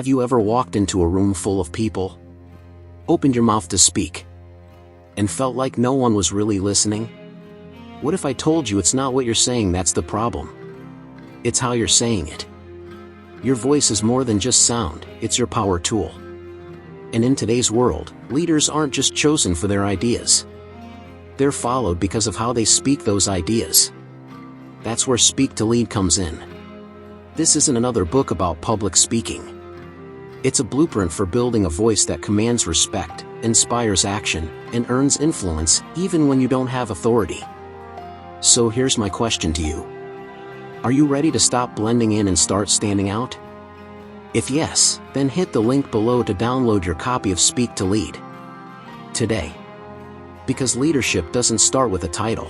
Have you ever walked into a room full of people, opened your mouth to speak, and felt like no one was really listening? What if I told you it's not what you're saying that's the problem? It's how you're saying it. Your voice is more than just sound, it's your power tool. And in today's world, leaders aren't just chosen for their ideas. They're followed because of how they speak those ideas. That's where Speak to Lead comes in. This isn't another book about public speaking. It's a blueprint for building a voice that commands respect, inspires action, and earns influence even when you don't have authority. So here's my question to you. Are you ready to stop blending in and start standing out? If yes, then hit the link below to download your copy of Speak to Lead today. Because leadership doesn't start with a title.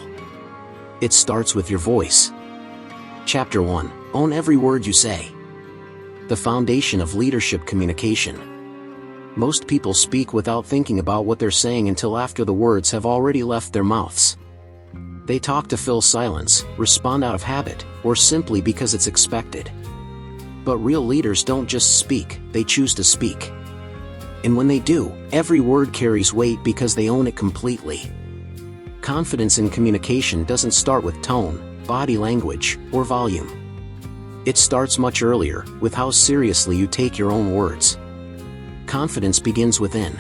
It starts with your voice. Chapter 1. Own every word you say. The foundation of leadership communication. Most people speak without thinking about what they're saying until after the words have already left their mouths. They talk to fill silence, respond out of habit, or simply because it's expected. But real leaders don't just speak, they choose to speak. And when they do, every word carries weight because they own it completely. Confidence in communication doesn't start with tone, body language, or volume. It starts much earlier, with how seriously you take your own words. Confidence begins within.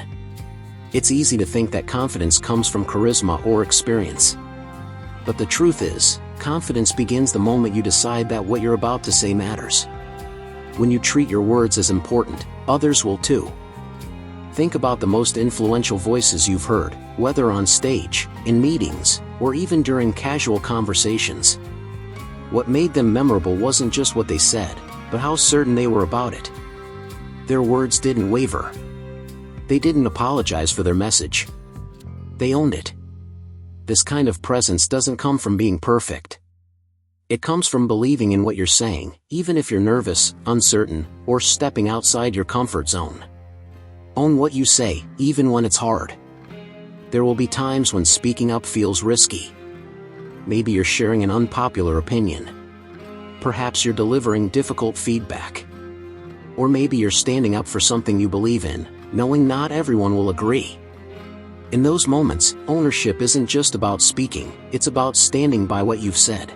It's easy to think that confidence comes from charisma or experience. But the truth is, confidence begins the moment you decide that what you're about to say matters. When you treat your words as important, others will too. Think about the most influential voices you've heard, whether on stage, in meetings, or even during casual conversations. What made them memorable wasn't just what they said, but how certain they were about it. Their words didn't waver. They didn't apologize for their message. They owned it. This kind of presence doesn't come from being perfect. It comes from believing in what you're saying, even if you're nervous, uncertain, or stepping outside your comfort zone. Own what you say, even when it's hard. There will be times when speaking up feels risky. Maybe you're sharing an unpopular opinion. Perhaps you're delivering difficult feedback. Or maybe you're standing up for something you believe in, knowing not everyone will agree. In those moments, ownership isn't just about speaking, it's about standing by what you've said.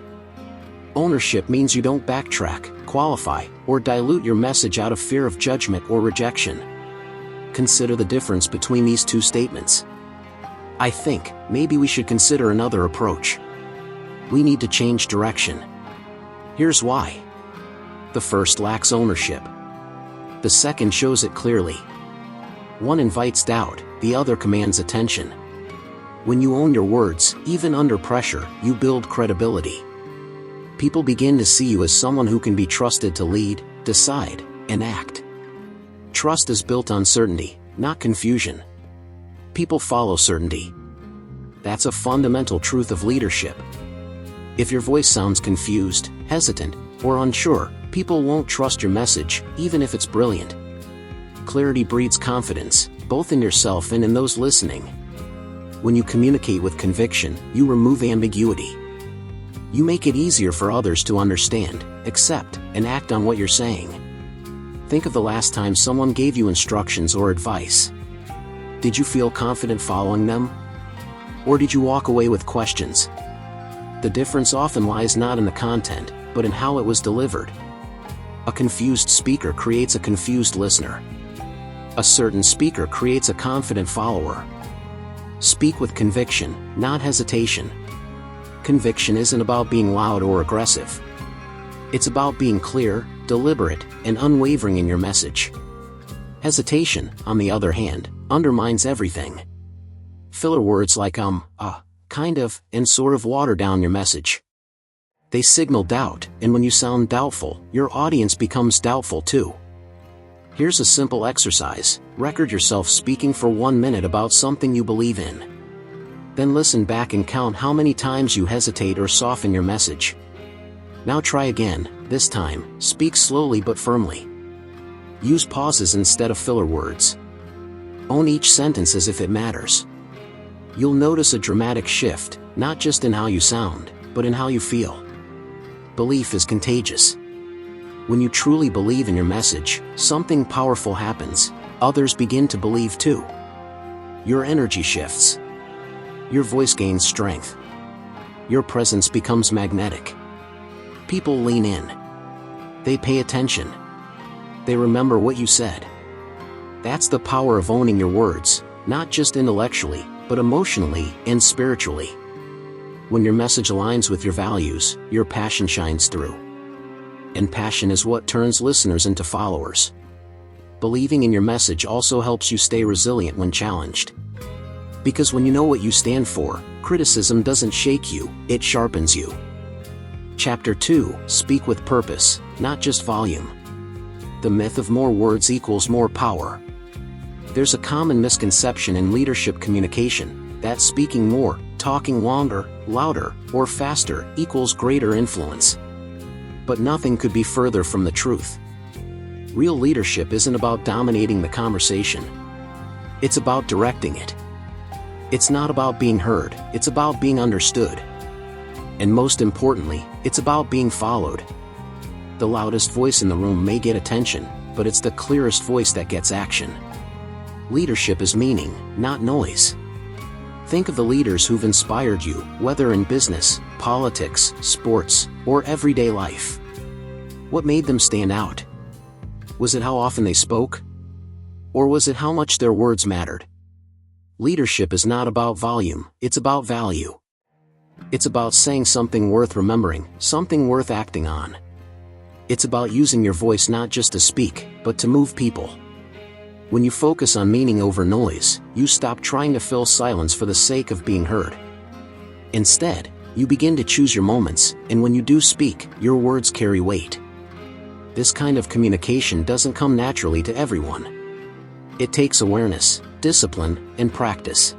Ownership means you don't backtrack, qualify, or dilute your message out of fear of judgment or rejection. Consider the difference between these two statements. I think, maybe we should consider another approach. We need to change direction. Here's why. The first lacks ownership. The second shows it clearly. One invites doubt, the other commands attention. When you own your words, even under pressure, you build credibility. People begin to see you as someone who can be trusted to lead, decide, and act. Trust is built on certainty, not confusion. People follow certainty. That's a fundamental truth of leadership. If your voice sounds confused, hesitant, or unsure, people won't trust your message, even if it's brilliant. Clarity breeds confidence, both in yourself and in those listening. When you communicate with conviction, you remove ambiguity. You make it easier for others to understand, accept, and act on what you're saying. Think of the last time someone gave you instructions or advice. Did you feel confident following them? Or did you walk away with questions? The difference often lies not in the content, but in how it was delivered. A confused speaker creates a confused listener. A certain speaker creates a confident follower. Speak with conviction, not hesitation. Conviction isn't about being loud or aggressive. It's about being clear, deliberate, and unwavering in your message. Hesitation, on the other hand, undermines everything. Filler words like kind of, and sort of water down your message. They signal doubt, and when you sound doubtful, your audience becomes doubtful too. Here's a simple exercise. Record yourself speaking for 1 minute about something you believe in. Then listen back and count how many times you hesitate or soften your message. Now try again, this time, speak slowly but firmly. Use pauses instead of filler words. Own each sentence as if it matters. You'll notice a dramatic shift, not just in how you sound, but in how you feel. Belief is contagious. When you truly believe in your message, something powerful happens. Others begin to believe too. Your energy shifts. Your voice gains strength. Your presence becomes magnetic. People lean in. They pay attention. They remember what you said. That's the power of owning your words, not just intellectually, but emotionally and spiritually. When your message aligns with your values, your passion shines through. And passion is what turns listeners into followers. Believing in your message also helps you stay resilient when challenged. Because when you know what you stand for, criticism doesn't shake you, it sharpens you. Chapter 2, Speak with Purpose, not just volume. The myth of more words equals more power. There's a common misconception in leadership communication, that speaking more, talking longer, louder, or faster equals greater influence. But nothing could be further from the truth. Real leadership isn't about dominating the conversation. It's about directing it. It's not about being heard, it's about being understood. And most importantly, it's about being followed. The loudest voice in the room may get attention, but it's the clearest voice that gets action. Leadership is meaning, not noise. Think of the leaders who've inspired you, whether in business, politics, sports, or everyday life. What made them stand out? Was it how often they spoke? Or was it how much their words mattered? Leadership is not about volume, it's about value. It's about saying something worth remembering, something worth acting on. It's about using your voice not just to speak, but to move people. When you focus on meaning over noise, you stop trying to fill silence for the sake of being heard. Instead, you begin to choose your moments, and when you do speak, your words carry weight. This kind of communication doesn't come naturally to everyone. It takes awareness, discipline, and practice.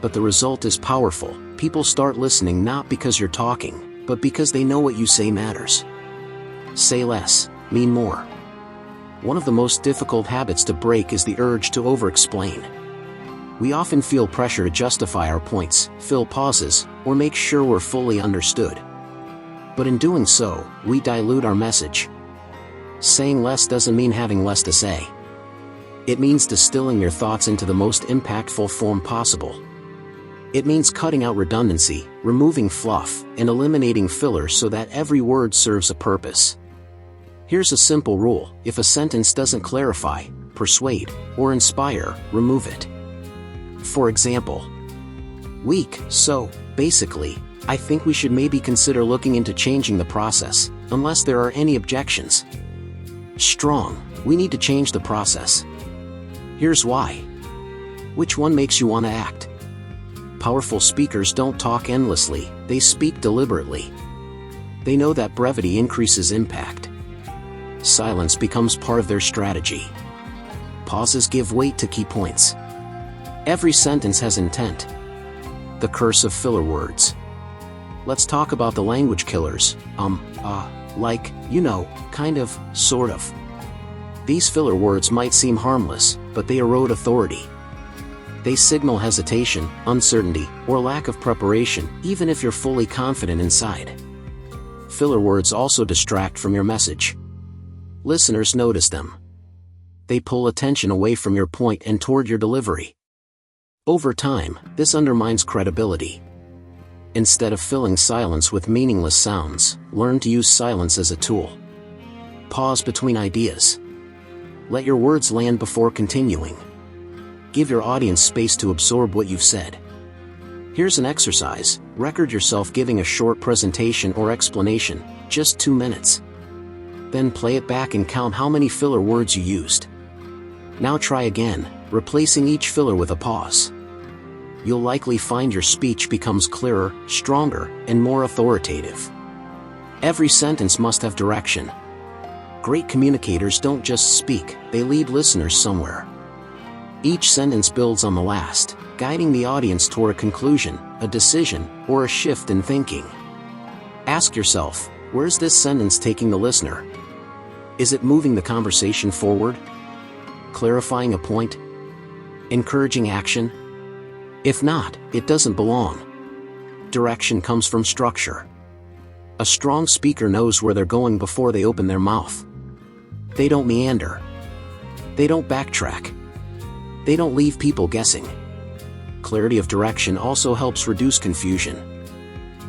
But the result is powerful. People start listening not because you're talking, but because they know what you say matters. Say less, mean more. One of the most difficult habits to break is the urge to over-explain. We often feel pressure to justify our points, fill pauses, or make sure we're fully understood. But in doing so, we dilute our message. Saying less doesn't mean having less to say. It means distilling your thoughts into the most impactful form possible. It means cutting out redundancy, removing fluff, and eliminating filler so that every word serves a purpose. Here's a simple rule: if a sentence doesn't clarify, persuade, or inspire, remove it. For example, weak, so, basically, I think we should maybe consider looking into changing the process, unless there are any objections. Strong, we need to change the process. Here's why. Which one makes you want to act? Powerful speakers don't talk endlessly, they speak deliberately. They know that brevity increases impact. Silence becomes part of their strategy. Pauses give weight to key points. Every sentence has intent. The curse of filler words. Let's talk about the language killers. Like, you know, kind of, sort of. These filler words might seem harmless, but they erode authority. They signal hesitation, uncertainty, or lack of preparation, even if you're fully confident inside. Filler words also distract from your message. Listeners notice them. They pull attention away from your point and toward your delivery. Over time, this undermines credibility. Instead of filling silence with meaningless sounds, learn to use silence as a tool. Pause between ideas. Let your words land before continuing. Give your audience space to absorb what you've said. Here's an exercise: record yourself giving a short presentation or explanation, just 2 minutes. Then play it back and count how many filler words you used. Now try again, replacing each filler with a pause. You'll likely find your speech becomes clearer, stronger, and more authoritative. Every sentence must have direction. Great communicators don't just speak, they lead listeners somewhere. Each sentence builds on the last, guiding the audience toward a conclusion, a decision, or a shift in thinking. Ask yourself, where's this sentence taking the listener? Is it moving the conversation forward? Clarifying a point? Encouraging action? If not, it doesn't belong. Direction comes from structure. A strong speaker knows where they're going before they open their mouth. They don't meander. They don't backtrack. They don't leave people guessing. Clarity of direction also helps reduce confusion.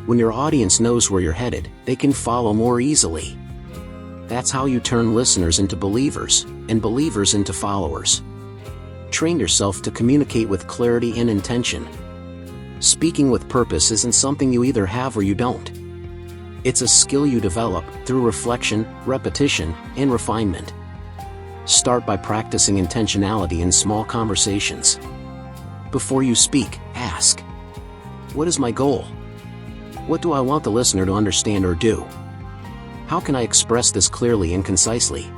When your audience knows where you're headed, they can follow more easily. That's how you turn listeners into believers, and believers into followers. Train yourself to communicate with clarity and intention. Speaking with purpose isn't something you either have or you don't. It's a skill you develop through reflection, repetition, and refinement. Start by practicing intentionality in small conversations. Before you speak, ask, "What is my goal? What do I want the listener to understand or do? How can I express this clearly and concisely?"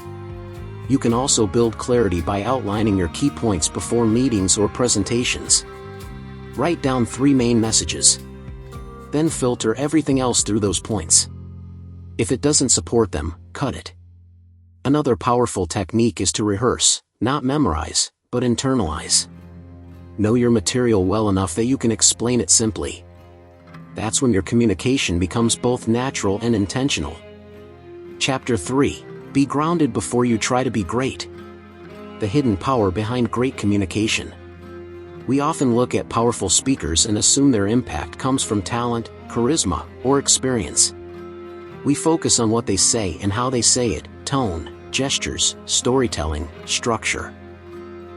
You can also build clarity by outlining your key points before meetings or presentations. Write down 3 main messages. Then filter everything else through those points. If it doesn't support them, cut it. Another powerful technique is to rehearse, not memorize, but internalize. Know your material well enough that you can explain it simply. That's when your communication becomes both natural and intentional. Chapter 3. Be grounded before you try to be great. The hidden power behind great communication. We often look at powerful speakers and assume their impact comes from talent, charisma, or experience. We focus on what they say and how they say it, tone, gestures, storytelling, structure.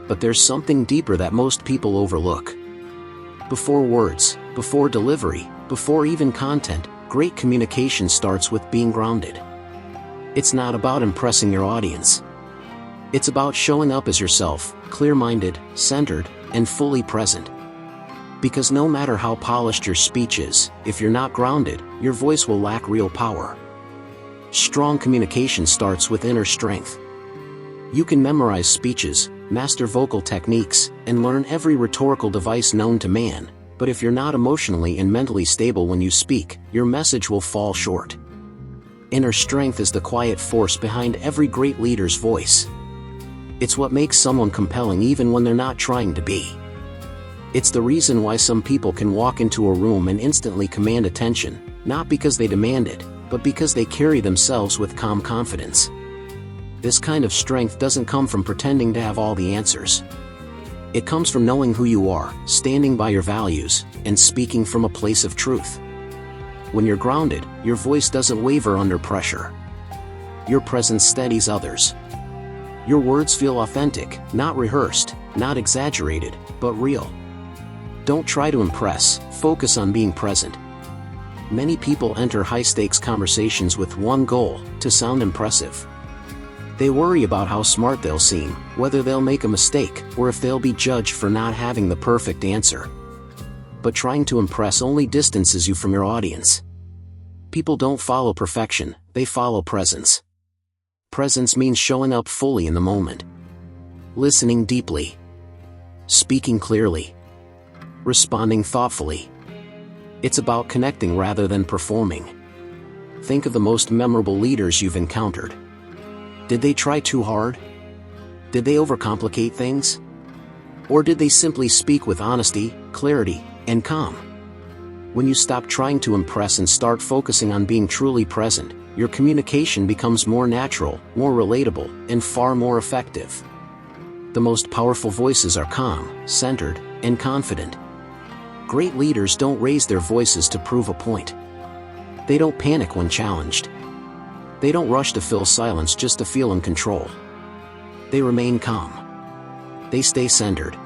But there's something deeper that most people overlook. Before words, before delivery, before even content, great communication starts with being grounded. It's not about impressing your audience. It's about showing up as yourself, clear-minded, centered, and fully present. Because no matter how polished your speech is, if you're not grounded, your voice will lack real power. Strong communication starts with inner strength. You can memorize speeches, master vocal techniques, and learn every rhetorical device known to man, but if you're not emotionally and mentally stable when you speak, your message will fall short. Inner strength is the quiet force behind every great leader's voice. It's what makes someone compelling even when they're not trying to be. It's the reason why some people can walk into a room and instantly command attention, not because they demand it, but because they carry themselves with calm confidence. This kind of strength doesn't come from pretending to have all the answers. It comes from knowing who you are, standing by your values, and speaking from a place of truth. When you're grounded, your voice doesn't waver under pressure. Your presence steadies others. Your words feel authentic, not rehearsed, not exaggerated, but real. Don't try to impress, focus on being present. Many people enter high-stakes conversations with one goal: to sound impressive. They worry about how smart they'll seem, whether they'll make a mistake, or if they'll be judged for not having the perfect answer. But trying to impress only distances you from your audience. People don't follow perfection, they follow presence. Presence means showing up fully in the moment. Listening deeply. Speaking clearly. Responding thoughtfully. It's about connecting rather than performing. Think of the most memorable leaders you've encountered. Did they try too hard? Did they overcomplicate things? Or did they simply speak with honesty, clarity, and calm? When you stop trying to impress and start focusing on being truly present, your communication becomes more natural, more relatable, and far more effective. The most powerful voices are calm, centered, and confident. Great leaders don't raise their voices to prove a point. They don't panic when challenged. They don't rush to fill silence just to feel in control. They remain calm. They stay centered.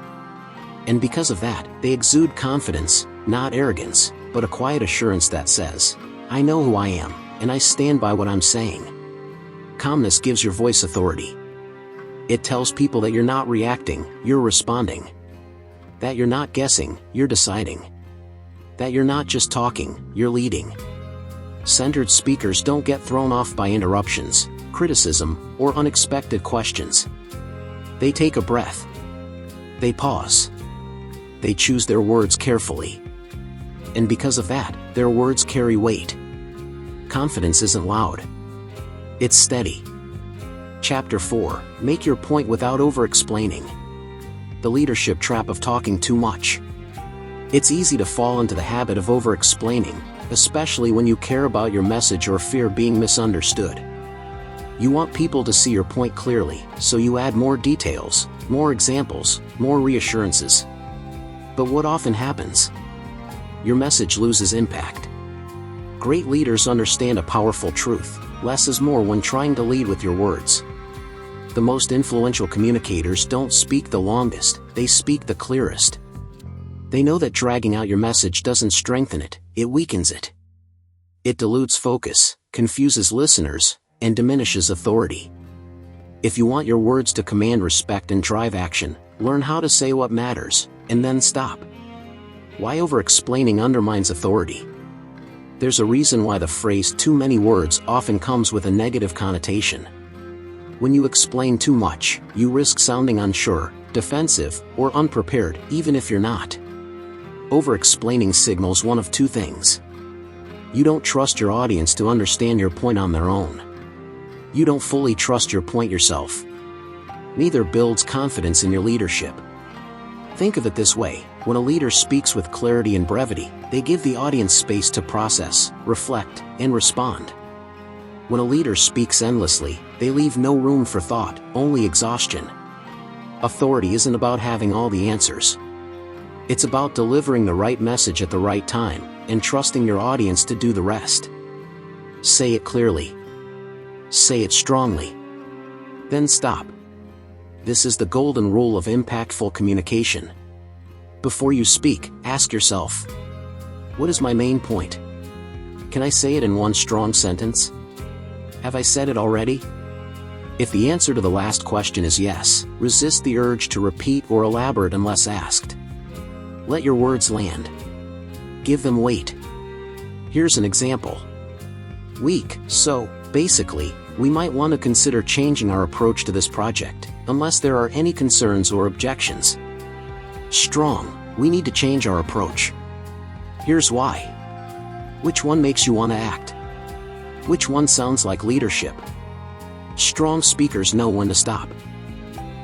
And because of that, they exude confidence, not arrogance, but a quiet assurance that says, "I know who I am, and I stand by what I'm saying." Calmness gives your voice authority. It tells people that you're not reacting, you're responding. That you're not guessing, you're deciding. That you're not just talking, you're leading. Centered speakers don't get thrown off by interruptions, criticism, or unexpected questions. They take a breath. They pause. They choose their words carefully. And because of that, their words carry weight. Confidence isn't loud. It's steady. Chapter 4. Make your point without over-explaining. The leadership trap of talking too much. It's easy to fall into the habit of over-explaining, especially when you care about your message or fear being misunderstood. You want people to see your point clearly, so you add more details, more examples, more reassurances. But what often happens? Your message loses impact. Great leaders understand a powerful truth: less is more when trying to lead with your words. The most influential communicators don't speak the longest, they speak the clearest. They know that dragging out your message doesn't strengthen it, it weakens it. It dilutes focus, confuses listeners, and diminishes authority. If you want your words to command respect and drive action, learn how to say what matters, and then stop. Why over-explaining undermines authority? There's a reason why the phrase "too many words" often comes with a negative connotation. When you explain too much, you risk sounding unsure, defensive, or unprepared, even if you're not. Over-explaining signals one of two things. You don't trust your audience to understand your point on their own. You don't fully trust your point yourself. Neither builds confidence in your leadership. Think of it this way: when a leader speaks with clarity and brevity, they give the audience space to process, reflect, and respond. When a leader speaks endlessly, they leave no room for thought, only exhaustion. Authority isn't about having all the answers. It's about delivering the right message at the right time, and trusting your audience to do the rest. Say it clearly. Say it strongly. Then stop. This is the golden rule of impactful communication. Before you speak, ask yourself, what is my main point? Can I say it in one strong sentence? Have I said it already? If the answer to the last question is yes, resist the urge to repeat or elaborate unless asked. Let your words land. Give them weight. Here's an example. Weak, so, basically, we might want to consider changing our approach to this project, unless there are any concerns or objections. Strong, we need to change our approach. Here's why. Which one makes you want to act? Which one sounds like leadership? Strong speakers know when to stop.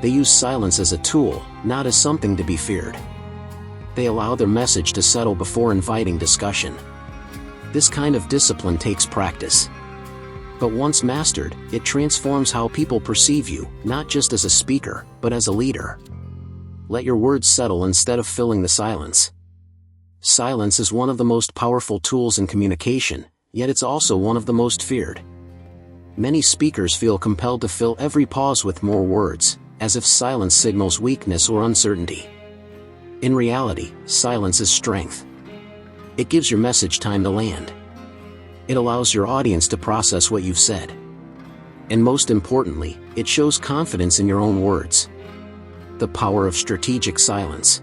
They use silence as a tool, not as something to be feared. They allow their message to settle before inviting discussion. This kind of discipline takes practice. But once mastered, it transforms how people perceive you, not just as a speaker, but as a leader. Let your words settle instead of filling the silence. Silence is one of the most powerful tools in communication, yet it's also one of the most feared. Many speakers feel compelled to fill every pause with more words, as if silence signals weakness or uncertainty. In reality, silence is strength. It gives your message time to land. It allows your audience to process what you've said. And most importantly, it shows confidence in your own words. The power of strategic silence.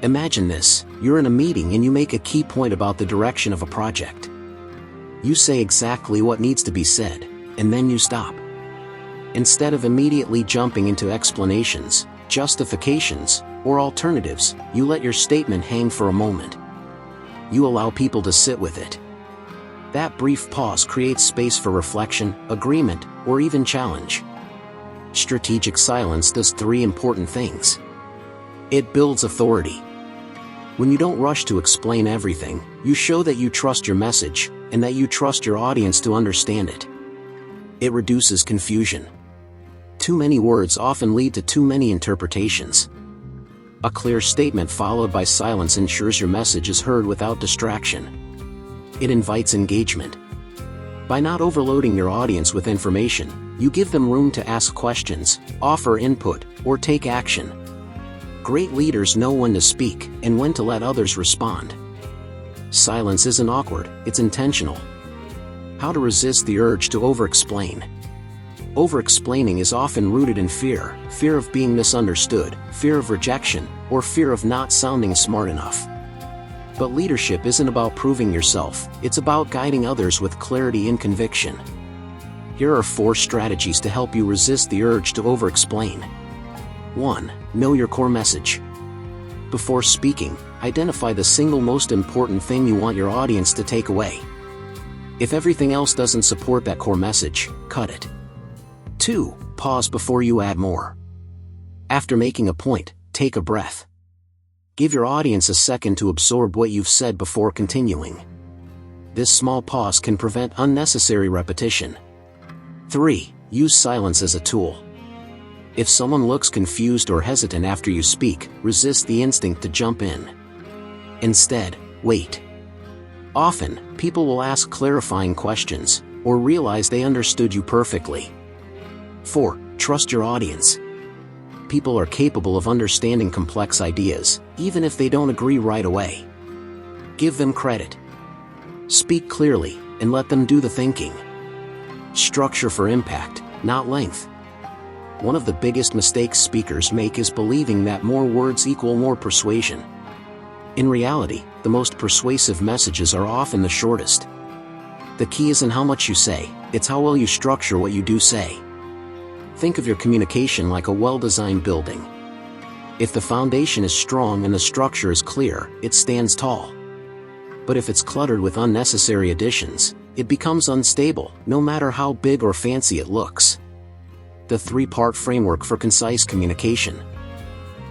Imagine this: you're in a meeting and you make a key point about the direction of a project. You say exactly what needs to be said, and then you stop. Instead of immediately jumping into explanations, justifications, or alternatives, you let your statement hang for a moment. You allow people to sit with it. That brief pause creates space for reflection, agreement, or even challenge. Strategic silence does three important things. It builds authority. When you don't rush to explain everything, you show that you trust your message, and that you trust your audience to understand it. It reduces confusion. Too many words often lead to too many interpretations. A clear statement followed by silence ensures your message is heard without distraction. It invites engagement. By not overloading your audience with information, you give them room to ask questions, offer input, or take action. Great leaders know when to speak and when to let others respond. Silence isn't awkward, it's intentional. How to resist the urge to over-explain. Over-explaining is often rooted in fear, fear of being misunderstood, fear of rejection, or fear of not sounding smart enough. But leadership isn't about proving yourself, it's about guiding others with clarity and conviction. Here are 4 strategies to help you resist the urge to over-explain. 1. Know your core message. Before speaking, identify the single most important thing you want your audience to take away. If everything else doesn't support that core message, cut it. 2. Pause before you add more. After making a point, take a breath. Give your audience a second to absorb what you've said before continuing. This small pause can prevent unnecessary repetition. 3. Use silence as a tool. If someone looks confused or hesitant after you speak, resist the instinct to jump in. Instead, wait. Often, people will ask clarifying questions, or realize they understood you perfectly. 4. Trust your audience. People are capable of understanding complex ideas, even if they don't agree right away. Give them credit. Speak clearly, and let them do the thinking. Structure for impact, not length. One of the biggest mistakes speakers make is believing that more words equal more persuasion. In reality, the most persuasive messages are often the shortest. The key isn't how much you say, it's how well you structure what you do say. Think of your communication like a well-designed building. If the foundation is strong and the structure is clear, it stands tall. But if it's cluttered with unnecessary additions, it becomes unstable, no matter how big or fancy it looks. The 3-part framework for concise communication.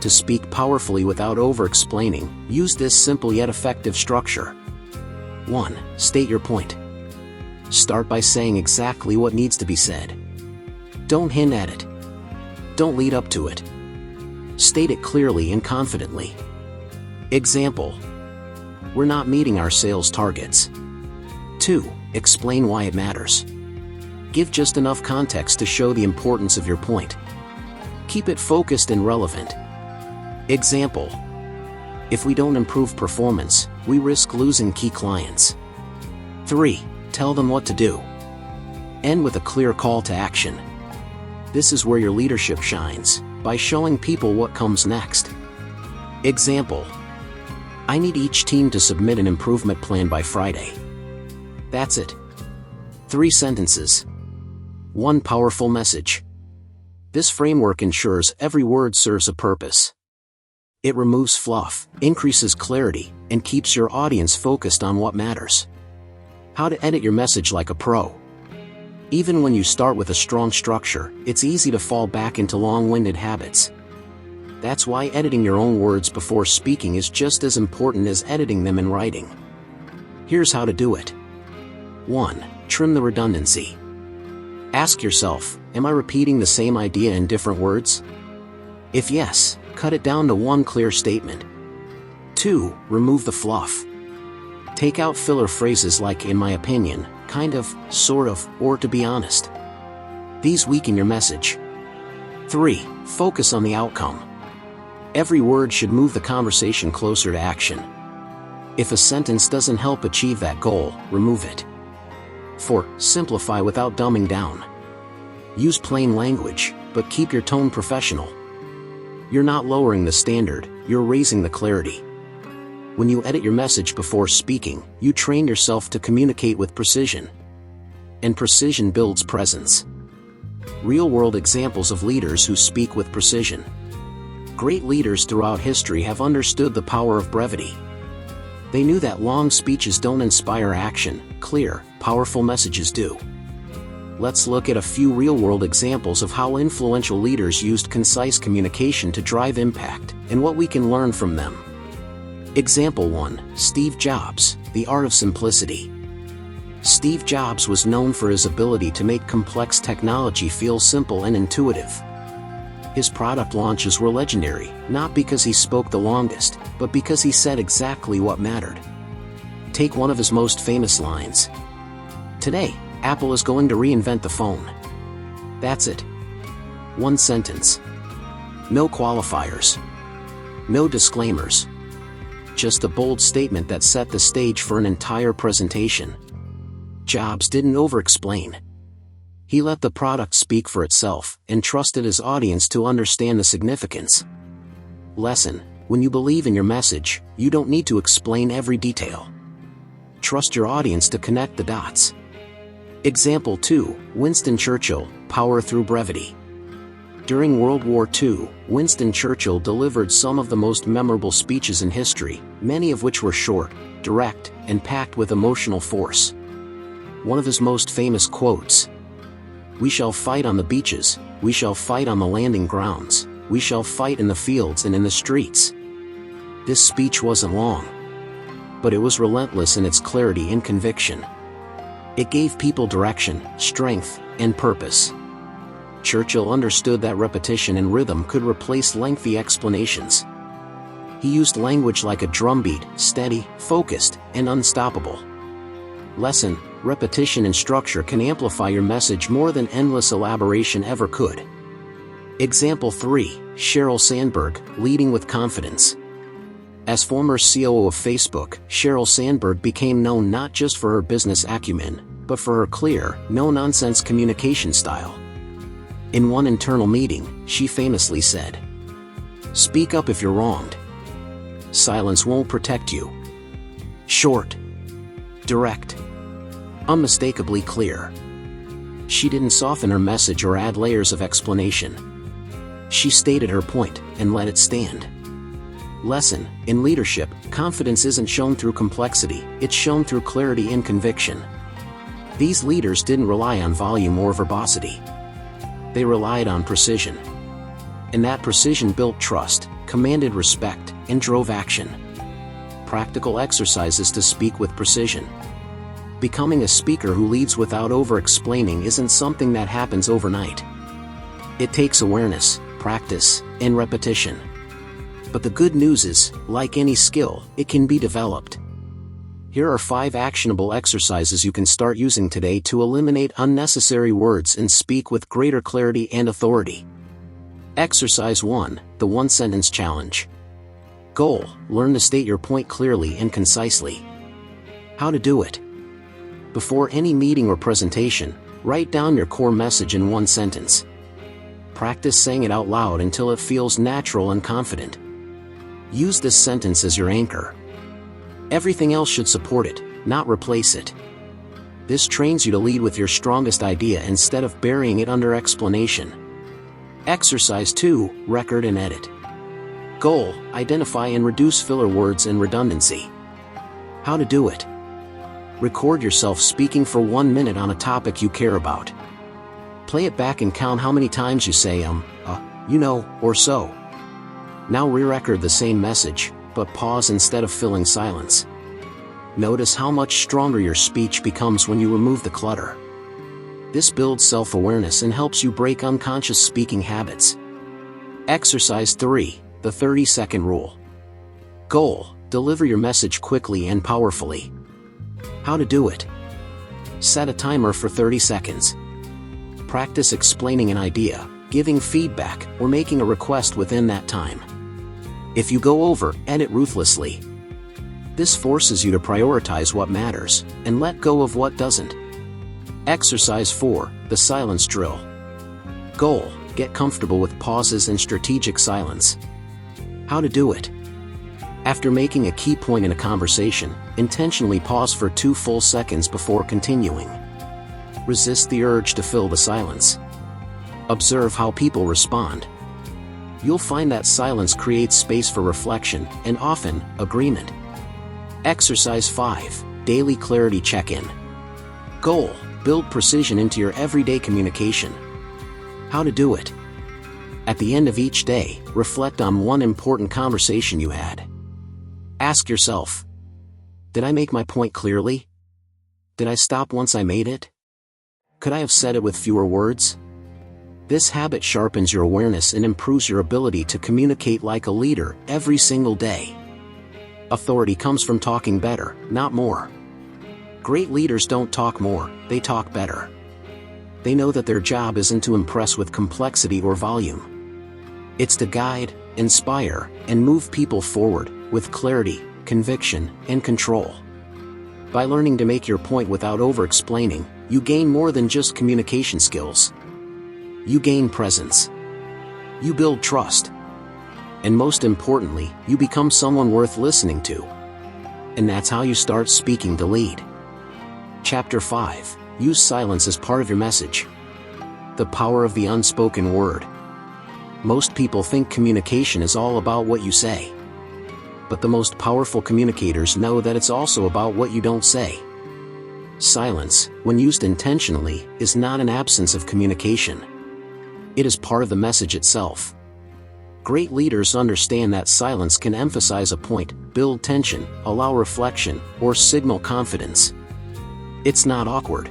To speak powerfully without over-explaining, use this simple yet effective structure. 1. State your point. Start by saying exactly what needs to be said. Don't hint at it. Don't lead up to it. State it clearly and confidently. Example: we're not meeting our sales targets. 2. Explain why it matters. Give just enough context to show the importance of your point. Keep it focused and relevant. Example: if we don't improve performance, we risk losing key clients. 3. Tell them what to do. End with a clear call to action. This is where your leadership shines, by showing people what comes next. Example: I need each team to submit an improvement plan by Friday. That's it. 3 sentences. 1 powerful message. This framework ensures every word serves a purpose. It removes fluff, increases clarity, and keeps your audience focused on what matters. How to edit your message like a pro. Even when you start with a strong structure, it's easy to fall back into long-winded habits. That's why editing your own words before speaking is just as important as editing them in writing. Here's how to do it. 1. Trim the redundancy. Ask yourself, am I repeating the same idea in different words? If yes, cut it down to one clear statement. 2. Remove the fluff. Take out filler phrases like "in my opinion," "kind of," "sort of," or "to be honest." These weaken your message. 3. Focus on the outcome. Every word should move the conversation closer to action. If a sentence doesn't help achieve that goal, remove it. 4. Simplify without dumbing down. Use plain language, but keep your tone professional. You're not lowering the standard, you're raising the clarity. When you edit your message before speaking, you train yourself to communicate with precision. And precision builds presence. Real-world examples of leaders who speak with precision. Great leaders throughout history have understood the power of brevity. They knew that long speeches don't inspire action, clear, powerful messages do. Let's look at a few real-world examples of how influential leaders used concise communication to drive impact, and what we can learn from them. Example 1. Steve Jobs, The Art of Simplicity. Steve Jobs was known for his ability to make complex technology feel simple and intuitive. His product launches were legendary, not because he spoke the longest, but because he said exactly what mattered. Take one of his most famous lines. Today, Apple is going to reinvent the phone. That's it. 1 sentence. No qualifiers. No disclaimers. Just a bold statement that set the stage for an entire presentation. Jobs didn't over-explain. He let the product speak for itself, and trusted his audience to understand the significance. Lesson: when you believe in your message, you don't need to explain every detail. Trust your audience to connect the dots. Example 2. Winston Churchill, Power Through Brevity. During World War II, Winston Churchill delivered some of the most memorable speeches in history, many of which were short, direct, and packed with emotional force. One of his most famous quotes: "We shall fight on the beaches, we shall fight on the landing grounds, we shall fight in the fields and in the streets." This speech wasn't long. but it was relentless in its clarity and conviction. It gave people direction, strength, and purpose. Churchill understood that repetition and rhythm could replace lengthy explanations. He used language like a drumbeat, steady, focused, and unstoppable. Lesson: repetition and structure can amplify your message more than endless elaboration ever could. Example 3. Sheryl Sandberg, leading with confidence. As former COO of Facebook, Sheryl Sandberg became known not just for her business acumen, but for her clear, no-nonsense communication style. In one internal meeting, she famously said, "Speak up if you're wronged. Silence won't protect you." Short, direct, unmistakably clear. She didn't soften her message or add layers of explanation. She stated her point and let it stand. Lesson: in leadership, confidence isn't shown through complexity, it's shown through clarity and conviction. These leaders didn't rely on volume or verbosity. They relied on precision. And that precision built trust, commanded respect, and drove action. Practical exercises to speak with precision. Becoming a speaker who leads without over-explaining isn't something that happens overnight. It takes awareness, practice, and repetition. But the good news is, like any skill, it can be developed. Here are 5 actionable exercises you can start using today to eliminate unnecessary words and speak with greater clarity and authority. Exercise 1, the one-sentence challenge. Goal: learn to state your point clearly and concisely. How to do it? Before any meeting or presentation, write down your core message in one sentence. Practice saying it out loud until it feels natural and confident. Use this sentence as your anchor. Everything else should support it, not replace it. This trains you to lead with your strongest idea instead of burying it under explanation. Exercise 2, record and edit. Goal: identify and reduce filler words and redundancy. How to do it? Record yourself speaking for 1 minute on a topic you care about. Play it back and count how many times you say you know, or so. Now re-record the same message, but pause instead of filling silence. Notice how much stronger your speech becomes when you remove the clutter. This builds self-awareness and helps you break unconscious speaking habits. Exercise 3, the 30-second rule. Goal: deliver your message quickly and powerfully. How to do it? Set a timer for 30 seconds. Practice explaining an idea, giving feedback, or making a request within that time. If you go over, edit ruthlessly. This forces you to prioritize what matters, and let go of what doesn't. Exercise 4, the silence drill. Goal: get comfortable with pauses and strategic silence. How to do it? After making a key point in a conversation, intentionally pause for 2 full seconds before continuing. Resist the urge to fill the silence. Observe how people respond. You'll find that silence creates space for reflection, and often, agreement. Exercise 5, daily clarity check-in. Goal: build precision into your everyday communication. How to do it? At the end of each day, reflect on one important conversation you had. Ask yourself, did I make my point clearly? Did I stop once I made it? Could I have said it with fewer words? This habit sharpens your awareness and improves your ability to communicate like a leader every single day. Authority comes from talking better, not more. Great leaders don't talk more, they talk better. They know that their job isn't to impress with complexity or volume. It's to guide, inspire, and move people forward with clarity, conviction, and control. By learning to make your point without over-explaining, you gain more than just communication skills. You gain presence. You build trust. And most importantly, you become someone worth listening to. And that's how you start speaking to lead. Chapter 5. Use silence as part of your message. The power of the unspoken word. Most people think communication is all about what you say. But the most powerful communicators know that it's also about what you don't say. Silence, when used intentionally, is not an absence of communication. It is part of the message itself. Great leaders understand that silence can emphasize a point, build tension, allow reflection, or signal confidence. It's not awkward.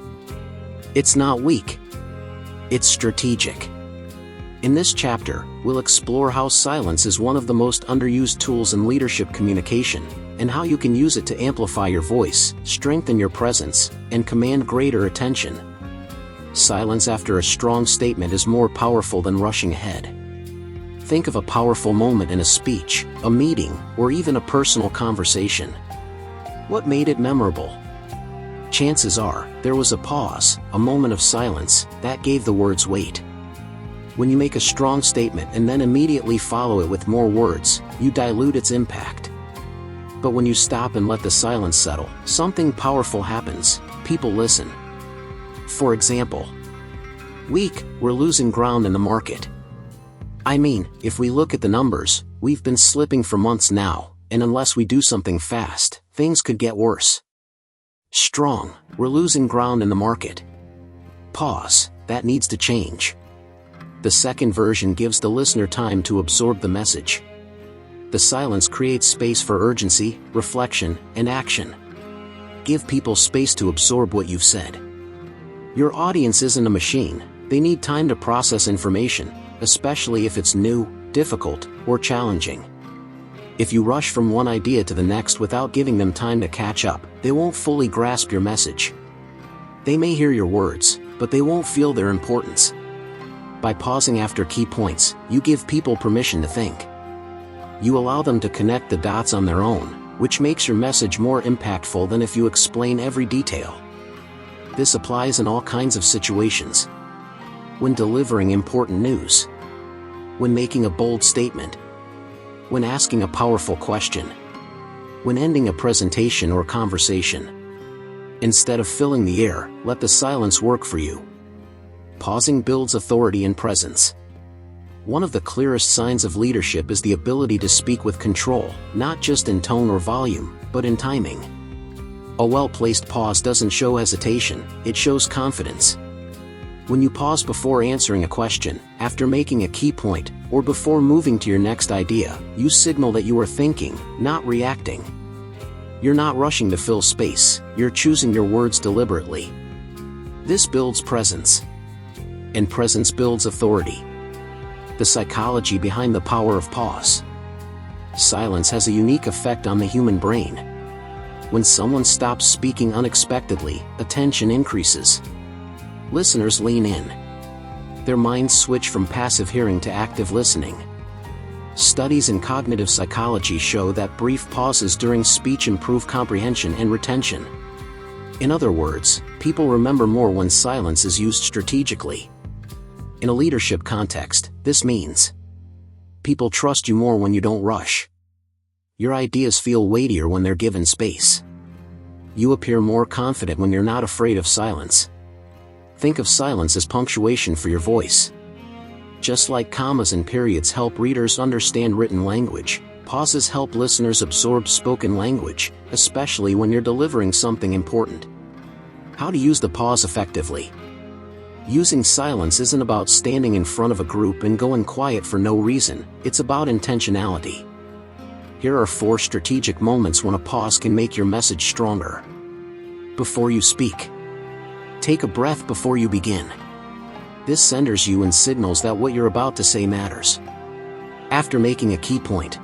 It's not weak. It's strategic. In this chapter, we'll explore how silence is one of the most underused tools in leadership communication, and how you can use it to amplify your voice, strengthen your presence, and command greater attention. Silence after a strong statement is more powerful than rushing ahead. Think of a powerful moment in a speech, a meeting, or even a personal conversation. What made it memorable? Chances are, there was a pause, a moment of silence, that gave the words weight. When you make a strong statement and then immediately follow it with more words, you dilute its impact. But when you stop and let the silence settle, something powerful happens. People listen. For example, weak, we're losing ground in the market. I mean, if we look at the numbers, we've been slipping for months now, and unless we do something fast, things could get worse. Strong, we're losing ground in the market. Pause, that needs to change. The second version gives the listener time to absorb the message. The silence creates space for urgency, reflection, and action. Give people space to absorb what you've said. Your audience isn't a machine. They need time to process information, especially if it's new, difficult, or challenging. If you rush from one idea to the next without giving them time to catch up, they won't fully grasp your message. They may hear your words, but they won't feel their importance. By pausing after key points, you give people permission to think. You allow them to connect the dots on their own, which makes your message more impactful than if you explain every detail. This applies in all kinds of situations. When delivering important news. When making a bold statement. When asking a powerful question. When ending a presentation or conversation. Instead of filling the air, let the silence work for you. Pausing builds authority and presence. One of the clearest signs of leadership is the ability to speak with control, not just in tone or volume, but in timing. A well-placed pause doesn't show hesitation, it shows confidence. When you pause before answering a question, after making a key point, or before moving to your next idea, you signal that you are thinking, not reacting. You're not rushing to fill space, you're choosing your words deliberately. This builds presence. And presence builds authority. The psychology behind the power of pause. Silence has a unique effect on the human brain. When someone stops speaking unexpectedly, attention increases. Listeners lean in. Their minds switch from passive hearing to active listening. Studies in cognitive psychology show that brief pauses during speech improve comprehension and retention. In other words, people remember more when silence is used strategically. In a leadership context, this means people trust you more when you don't rush. Your ideas feel weightier when they're given space. You appear more confident when you're not afraid of silence. Think of silence as punctuation for your voice. Just like commas and periods help readers understand written language, pauses help listeners absorb spoken language, especially when you're delivering something important. How to use the pause effectively. Using silence isn't about standing in front of a group and going quiet for no reason, it's about intentionality. Here are 4 strategic moments when a pause can make your message stronger. Before you speak. Take a breath before you begin. This centers you and signals that what you're about to say matters. After making a key point.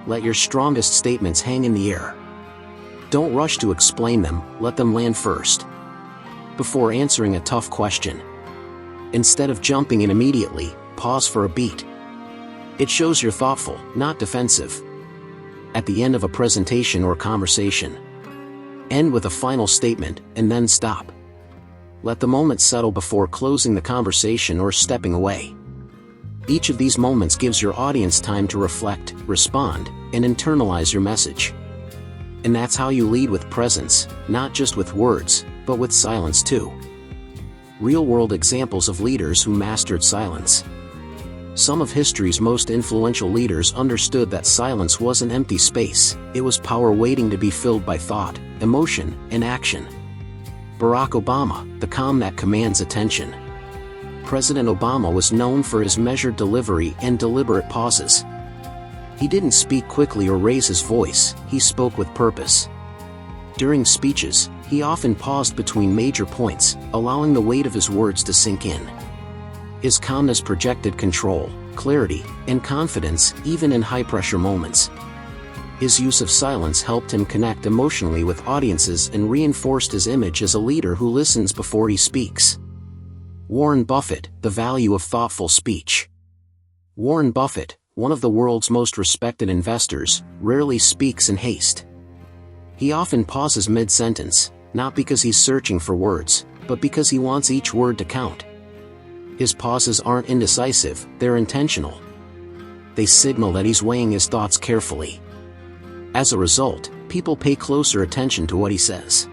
Let your strongest statements hang in the air. Don't rush to explain them, let them land first. Before answering a tough question. Instead of jumping in immediately, pause for a beat. It shows you're thoughtful, not defensive. At the end of a presentation or conversation. End with a final statement, and then stop. Let the moment settle before closing the conversation or stepping away. Each of these moments gives your audience time to reflect, respond, and internalize your message. And that's how you lead with presence, not just with words, but with silence too. Real-world examples of leaders who mastered silence. Some of history's most influential leaders understood that silence wasn't empty space, it was power waiting to be filled by thought, emotion, and action. Barack Obama, the calm that commands attention. President Obama was known for his measured delivery and deliberate pauses. He didn't speak quickly or raise his voice, he spoke with purpose. During speeches, he often paused between major points, allowing the weight of his words to sink in. His calmness projected control, clarity, and confidence even in high-pressure moments. His use of silence helped him connect emotionally with audiences and reinforced his image as a leader who listens before he speaks. Warren Buffett, the value of thoughtful speech. Warren Buffett, one of the world's most respected investors, rarely speaks in haste. He often pauses mid-sentence, not because he's searching for words, but because he wants each word to count. His pauses aren't indecisive, they're intentional. They signal that he's weighing his thoughts carefully. As a result, people pay closer attention to what he says.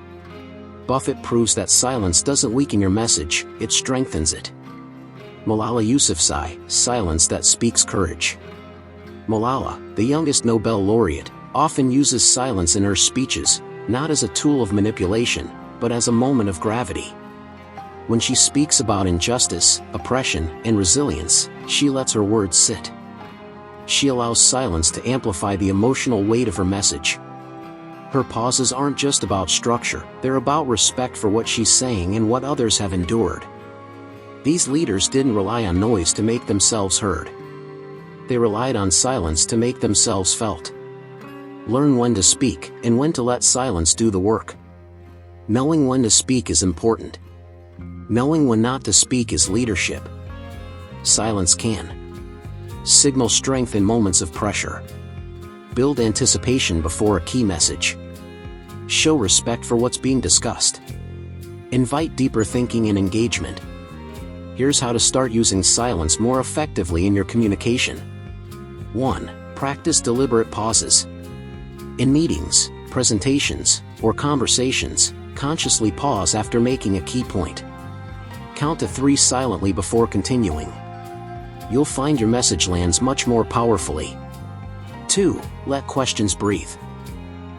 Buffett proves that silence doesn't weaken your message, it strengthens it. Malala Yousafzai, silence that speaks courage. Malala, the youngest Nobel laureate, often uses silence in her speeches, not as a tool of manipulation, but as a moment of gravity. When she speaks about injustice, oppression, and resilience, she lets her words sit. She allows silence to amplify the emotional weight of her message. Her pauses aren't just about structure, they're about respect for what she's saying and what others have endured. These leaders didn't rely on noise to make themselves heard. They relied on silence to make themselves felt. Learn when to speak and when to let silence do the work. Knowing when to speak is important. Knowing when not to speak is leadership. Silence can signal strength in moments of pressure. Build anticipation before a key message. Show respect for what's being discussed. Invite deeper thinking and engagement. Here's how to start using silence more effectively in your communication. 1. Practice deliberate pauses. In meetings, presentations, or conversations, consciously pause after making a key point. Count to 3 silently before continuing. You'll find your message lands much more powerfully. 2. Let questions breathe.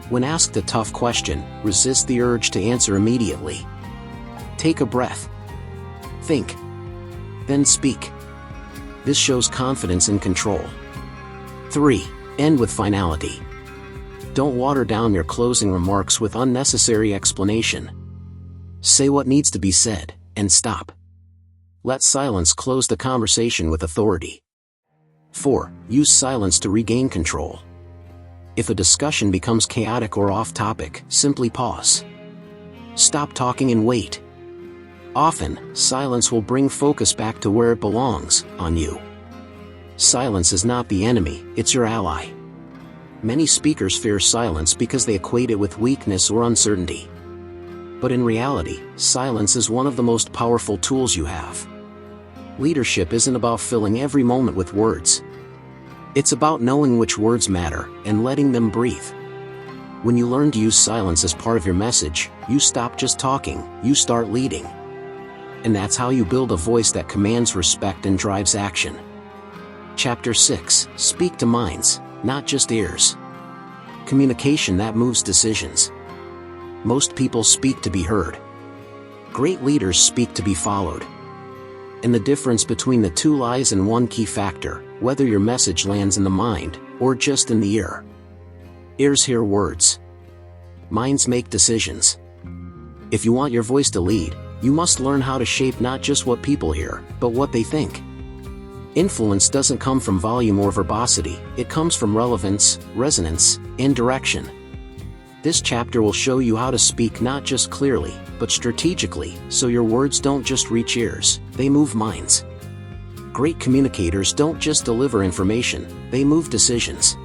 When asked a tough question, resist the urge to answer immediately. Take a breath. Think. Then speak. This shows confidence and control. 3. End with finality. Don't water down your closing remarks with unnecessary explanation. Say what needs to be said, and stop. Let silence close the conversation with authority. 4. Use silence to regain control. If a discussion becomes chaotic or off-topic, simply pause. Stop talking and wait. Often, silence will bring focus back to where it belongs, on you. Silence is not the enemy, it's your ally. Many speakers fear silence because they equate it with weakness or uncertainty. But in reality, silence is one of the most powerful tools you have. Leadership isn't about filling every moment with words. It's about knowing which words matter and letting them breathe. When you learn to use silence as part of your message, you stop just talking, you start leading. And that's how you build a voice that commands respect and drives action. Chapter 6. Speak to minds, not just ears. Communication that moves decisions. Most people speak to be heard. Great leaders speak to be followed. And the difference between the two lies in one key factor: whether your message lands in the mind, or just in the ear. Ears hear words. Minds make decisions. If you want your voice to lead, you must learn how to shape not just what people hear, but what they think. Influence doesn't come from volume or verbosity, it comes from relevance, resonance, and direction. This chapter will show you how to speak not just clearly, but strategically, so your words don't just reach ears, they move minds. Great communicators don't just deliver information, they move decisions.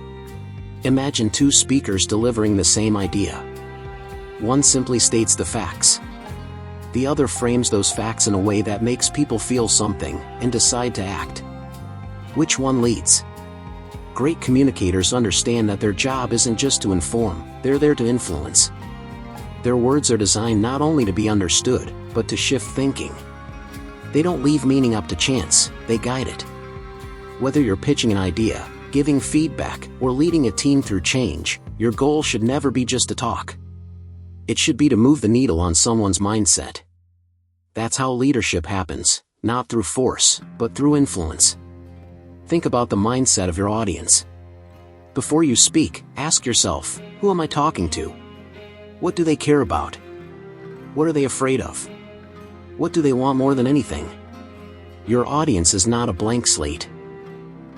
Imagine 2 speakers delivering the same idea. One simply states the facts. The other frames those facts in a way that makes people feel something, and decide to act. Which one leads? Great communicators understand that their job isn't just to inform, they're there to influence. Their words are designed not only to be understood, but to shift thinking. They don't leave meaning up to chance, they guide it. Whether you're pitching an idea, giving feedback, or leading a team through change, your goal should never be just to talk. It should be to move the needle on someone's mindset. That's how leadership happens, not through force, but through influence. Think about the mindset of your audience. Before you speak, ask yourself, who am I talking to? What do they care about? What are they afraid of? What do they want more than anything? Your audience is not a blank slate.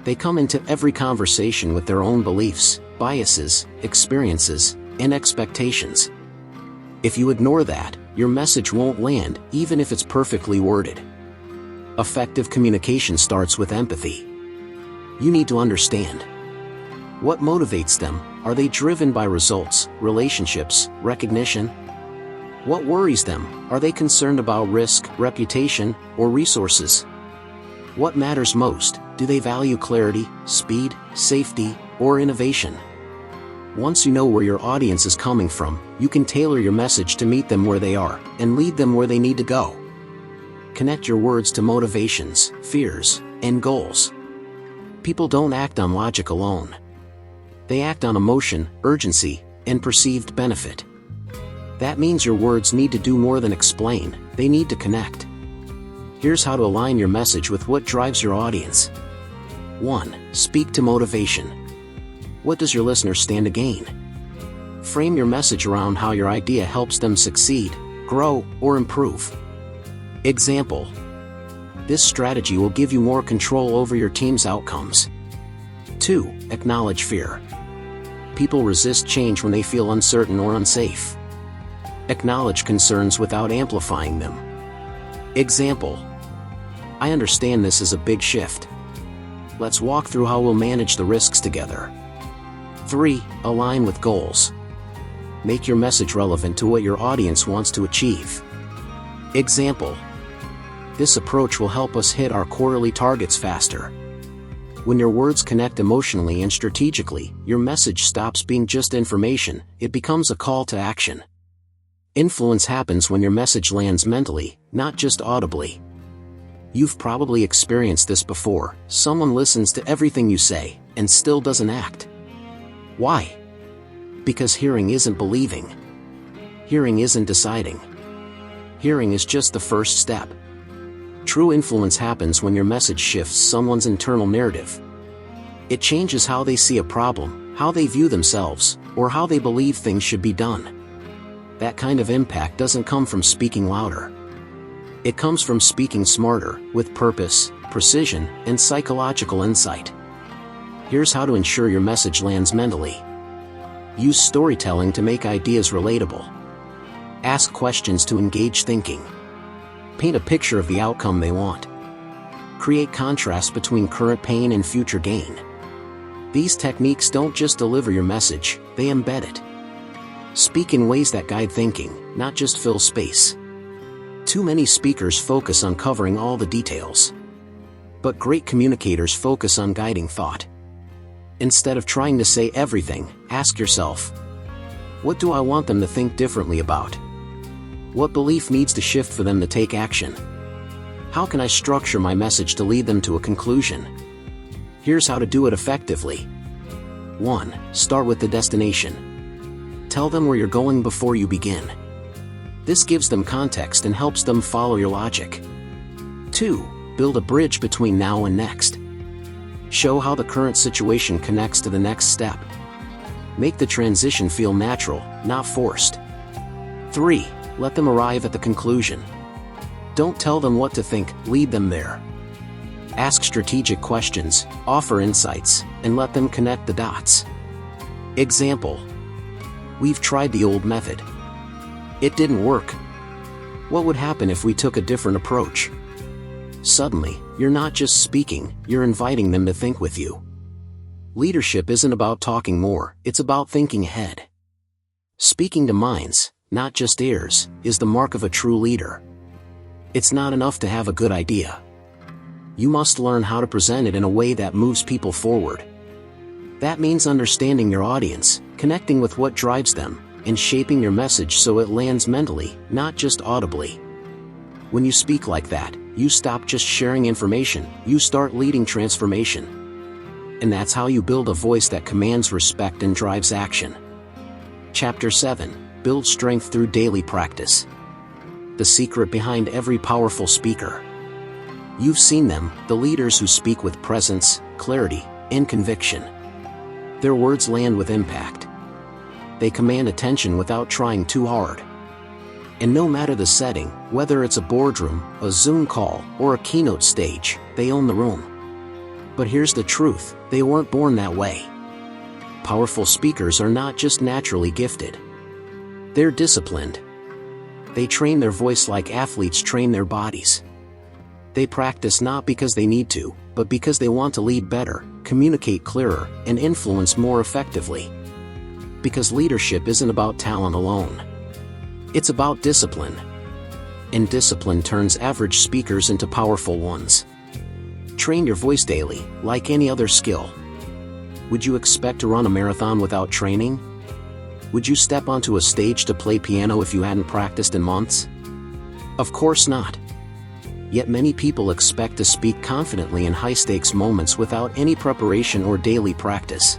They come into every conversation with their own beliefs, biases, experiences, and expectations. If you ignore that, your message won't land, even if it's perfectly worded. Effective communication starts with empathy. You need to understand. What motivates them? Are they driven by results, relationships, recognition? What worries them? Are they concerned about risk, reputation, or resources? What matters most? Do they value clarity, speed, safety, or innovation? Once you know where your audience is coming from, you can tailor your message to meet them where they are, and lead them where they need to go. Connect your words to motivations, fears, and goals. People don't act on logic alone. They act on emotion, urgency, and perceived benefit. That means your words need to do more than explain, they need to connect. Here's how to align your message with what drives your audience. 1. Speak to motivation. What does your listener stand to gain? Frame your message around how your idea helps them succeed, grow, or improve. Example: this strategy will give you more control over your team's outcomes. 2. Acknowledge fear. People resist change when they feel uncertain or unsafe. Acknowledge concerns without amplifying them. Example: I understand this is a big shift. Let's walk through how we'll manage the risks together. 3. Align with goals. Make your message relevant to what your audience wants to achieve. Example: this approach will help us hit our quarterly targets faster. When your words connect emotionally and strategically, your message stops being just information, it becomes a call to action. Influence happens when your message lands mentally, not just audibly. You've probably experienced this before. Someone listens to everything you say, and still doesn't act. Why? Because hearing isn't believing. Hearing isn't deciding. Hearing is just the first step. True influence happens when your message shifts someone's internal narrative. It changes how they see a problem, how they view themselves, or how they believe things should be done. That kind of impact doesn't come from speaking louder. It comes from speaking smarter, with purpose, precision, and psychological insight. Here's how to ensure your message lands mentally. Use storytelling to make ideas relatable. Ask questions to engage thinking. Paint a picture of the outcome they want. Create contrast between current pain and future gain. These techniques don't just deliver your message, they embed it. Speak in ways that guide thinking, not just fill space. Too many speakers focus on covering all the details. But great communicators focus on guiding thought. Instead of trying to say everything, ask yourself, what do I want them to think differently about? What belief needs to shift for them to take action? How can I structure my message to lead them to a conclusion? Here's how to do it effectively. 1. Start with the destination. Tell them where you're going before you begin. This gives them context and helps them follow your logic. 2. Build a bridge between now and next. Show how the current situation connects to the next step. Make the transition feel natural, not forced. 3. Let them arrive at the conclusion. Don't tell them what to think, lead them there. Ask strategic questions, offer insights, and let them connect the dots. Example: we've tried the old method. It didn't work. What would happen if we took a different approach? Suddenly, you're not just speaking, you're inviting them to think with you. Leadership isn't about talking more, it's about thinking ahead. Speaking to minds, not just ears, is the mark of a true leader. It's not enough to have a good idea. You must learn how to present it in a way that moves people forward. That means understanding your audience, connecting with what drives them, and shaping your message so it lands mentally, not just audibly. When you speak like that, you stop just sharing information, you start leading transformation. And that's how you build a voice that commands respect and drives action. Chapter 7. Build strength through daily practice. The secret behind every powerful speaker. You've seen them, the leaders who speak with presence, clarity, and conviction. Their words land with impact. They command attention without trying too hard. And no matter the setting, whether it's a boardroom, a Zoom call, or a keynote stage, they own the room. But here's the truth, they weren't born that way. Powerful speakers are not just naturally gifted. They're disciplined. They train their voice like athletes train their bodies. They practice not because they need to, but because they want to lead better, communicate clearer, and influence more effectively. Because leadership isn't about talent alone. It's about discipline. And discipline turns average speakers into powerful ones. Train your voice daily, like any other skill. Would you expect to run a marathon without training? Would you step onto a stage to play piano if you hadn't practiced in months? Of course not. Yet many people expect to speak confidently in high-stakes moments without any preparation or daily practice.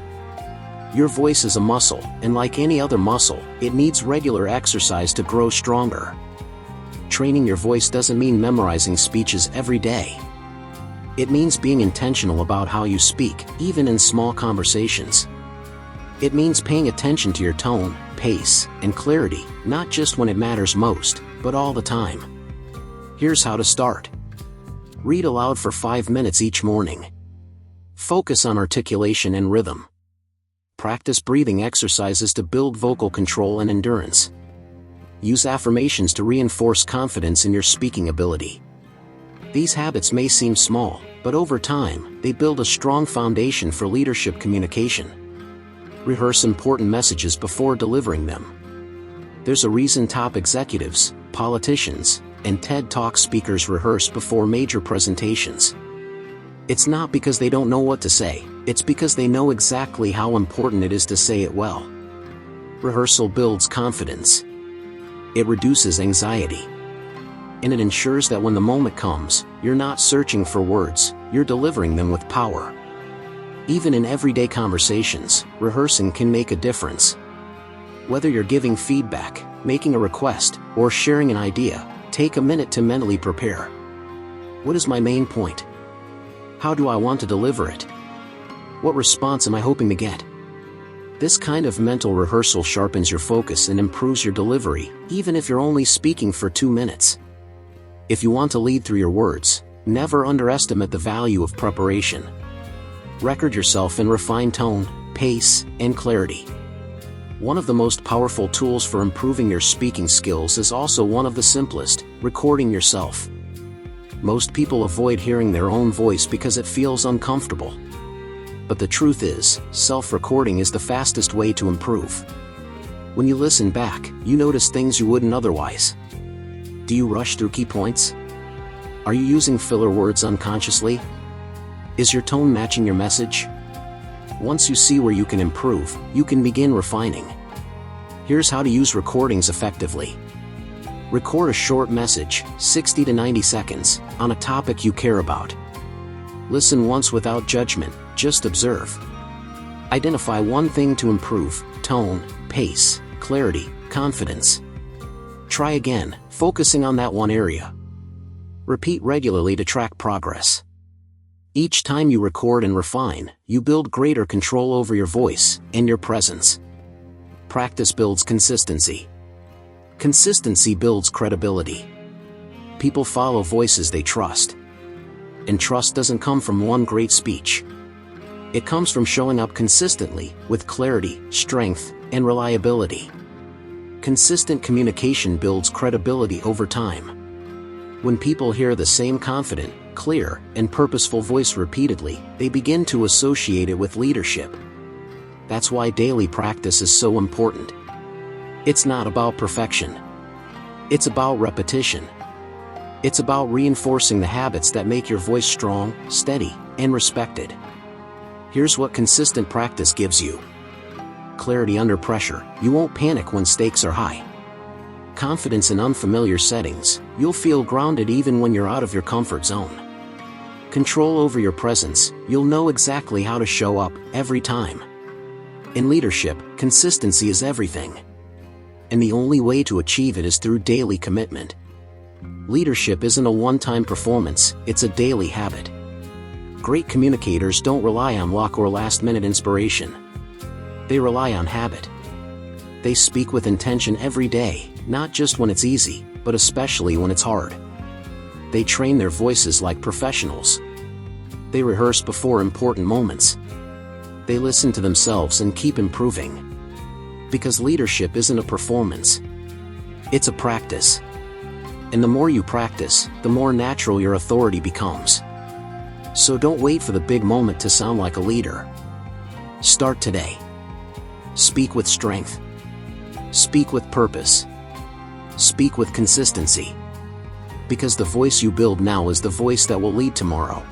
Your voice is a muscle, and like any other muscle, it needs regular exercise to grow stronger. Training your voice doesn't mean memorizing speeches every day. It means being intentional about how you speak, even in small conversations. It means paying attention to your tone, pace, and clarity, not just when it matters most, but all the time. Here's how to start. Read aloud for 5 minutes each morning. Focus on articulation and rhythm. Practice breathing exercises to build vocal control and endurance. Use affirmations to reinforce confidence in your speaking ability. These habits may seem small, but over time, they build a strong foundation for leadership communication. Rehearse important messages before delivering them. There's a reason top executives, politicians, and TED Talk speakers rehearse before major presentations. It's not because they don't know what to say, it's because they know exactly how important it is to say it well. Rehearsal builds confidence. It reduces anxiety. And it ensures that when the moment comes, you're not searching for words, you're delivering them with power. Even in everyday conversations, rehearsing can make a difference. Whether you're giving feedback, making a request, or sharing an idea, take a minute to mentally prepare. What is my main point? How do I want to deliver it? What response am I hoping to get? This kind of mental rehearsal sharpens your focus and improves your delivery, even if you're only speaking for 2 minutes. If you want to lead through your words, never underestimate the value of preparation. Record yourself in refined tone, pace, and clarity. One of the most powerful tools for improving your speaking skills is also one of the simplest, recording yourself. Most people avoid hearing their own voice because it feels uncomfortable. But the truth is, self-recording is the fastest way to improve. When you listen back, you notice things you wouldn't otherwise. Do you rush through key points? Are you using filler words unconsciously? Is your tone matching your message? Once you see where you can improve, you can begin refining. Here's how to use recordings effectively. Record a short message, 60 to 90 seconds, on a topic you care about. Listen once without judgment, just observe. Identify one thing to improve: tone, pace, clarity, confidence. Try again, focusing on that one area. Repeat regularly to track progress. Each time you record and refine, you build greater control over your voice and your presence. Practice builds consistency. Consistency builds credibility. People follow voices they trust. And trust doesn't come from one great speech. It comes from showing up consistently, with clarity, strength, and reliability. Consistent communication builds credibility over time. When people hear the same confident, clear, and purposeful voice repeatedly, they begin to associate it with leadership. That's why daily practice is so important. It's not about perfection. It's about repetition. It's about reinforcing the habits that make your voice strong, steady, and respected. Here's what consistent practice gives you. Clarity under pressure. You won't panic when stakes are high. Confidence in unfamiliar settings. You'll feel grounded even when you're out of your comfort zone. Control over your presence. You'll know exactly how to show up, every time. In leadership, consistency is everything. And the only way to achieve it is through daily commitment. Leadership isn't a one-time performance, it's a daily habit. Great communicators don't rely on luck or last-minute inspiration. They rely on habit. They speak with intention every day, not just when it's easy, but especially when it's hard. They train their voices like professionals. They rehearse before important moments. They listen to themselves and keep improving. Because leadership isn't a performance. It's a practice. And the more you practice, the more natural your authority becomes. So don't wait for the big moment to sound like a leader. Start today. Speak with strength. Speak with purpose. Speak with consistency. Because the voice you build now is the voice that will lead tomorrow.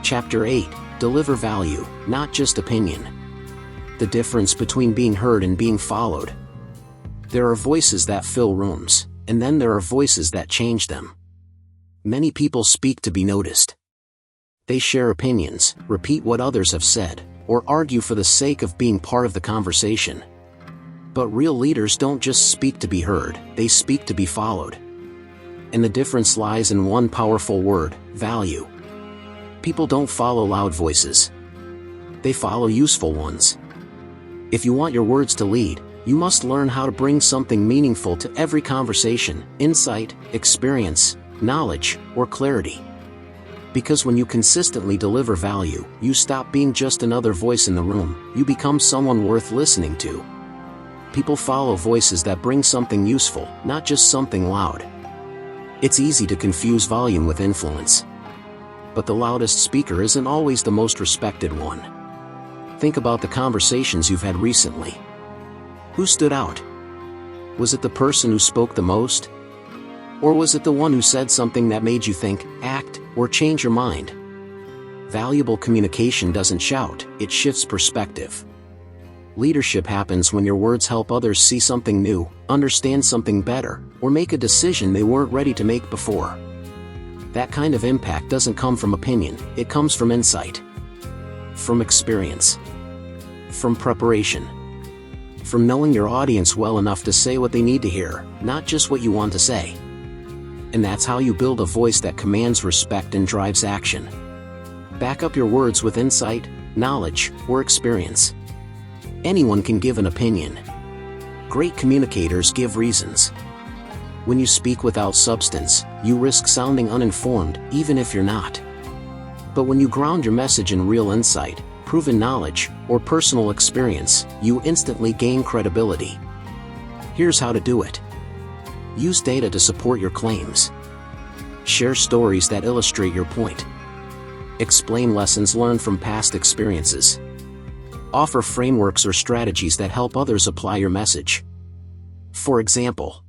Chapter 8. Deliver value, not just opinion. The difference between being heard and being followed. There are voices that fill rooms, and then there are voices that change them. Many people speak to be noticed. They share opinions, repeat what others have said, or argue for the sake of being part of the conversation. But real leaders don't just speak to be heard, they speak to be followed. And the difference lies in one powerful word: value. People don't follow loud voices. They follow useful ones. If you want your words to lead, you must learn how to bring something meaningful to every conversation: insight, experience, knowledge, or clarity. Because when you consistently deliver value, you stop being just another voice in the room, you become someone worth listening to. People follow voices that bring something useful, not just something loud. It's easy to confuse volume with influence. But the loudest speaker isn't always the most respected one. Think about the conversations you've had recently. Who stood out? Was it the person who spoke the most? Or was it the one who said something that made you think, act, or change your mind? Valuable communication doesn't shout, it shifts perspective. Leadership happens when your words help others see something new, understand something better, or make a decision they weren't ready to make before. That kind of impact doesn't come from opinion, it comes from insight. From experience. From preparation. From knowing your audience well enough to say what they need to hear, not just what you want to say. And that's how you build a voice that commands respect and drives action. Back up your words with insight, knowledge, or experience. Anyone can give an opinion. Great communicators give reasons. When you speak without substance, you risk sounding uninformed, even if you're not. But when you ground your message in real insight, proven knowledge, or personal experience, you instantly gain credibility. Here's how to do it. Use data to support your claims. Share stories that illustrate your point. Explain lessons learned from past experiences. Offer frameworks or strategies that help others apply your message. For example,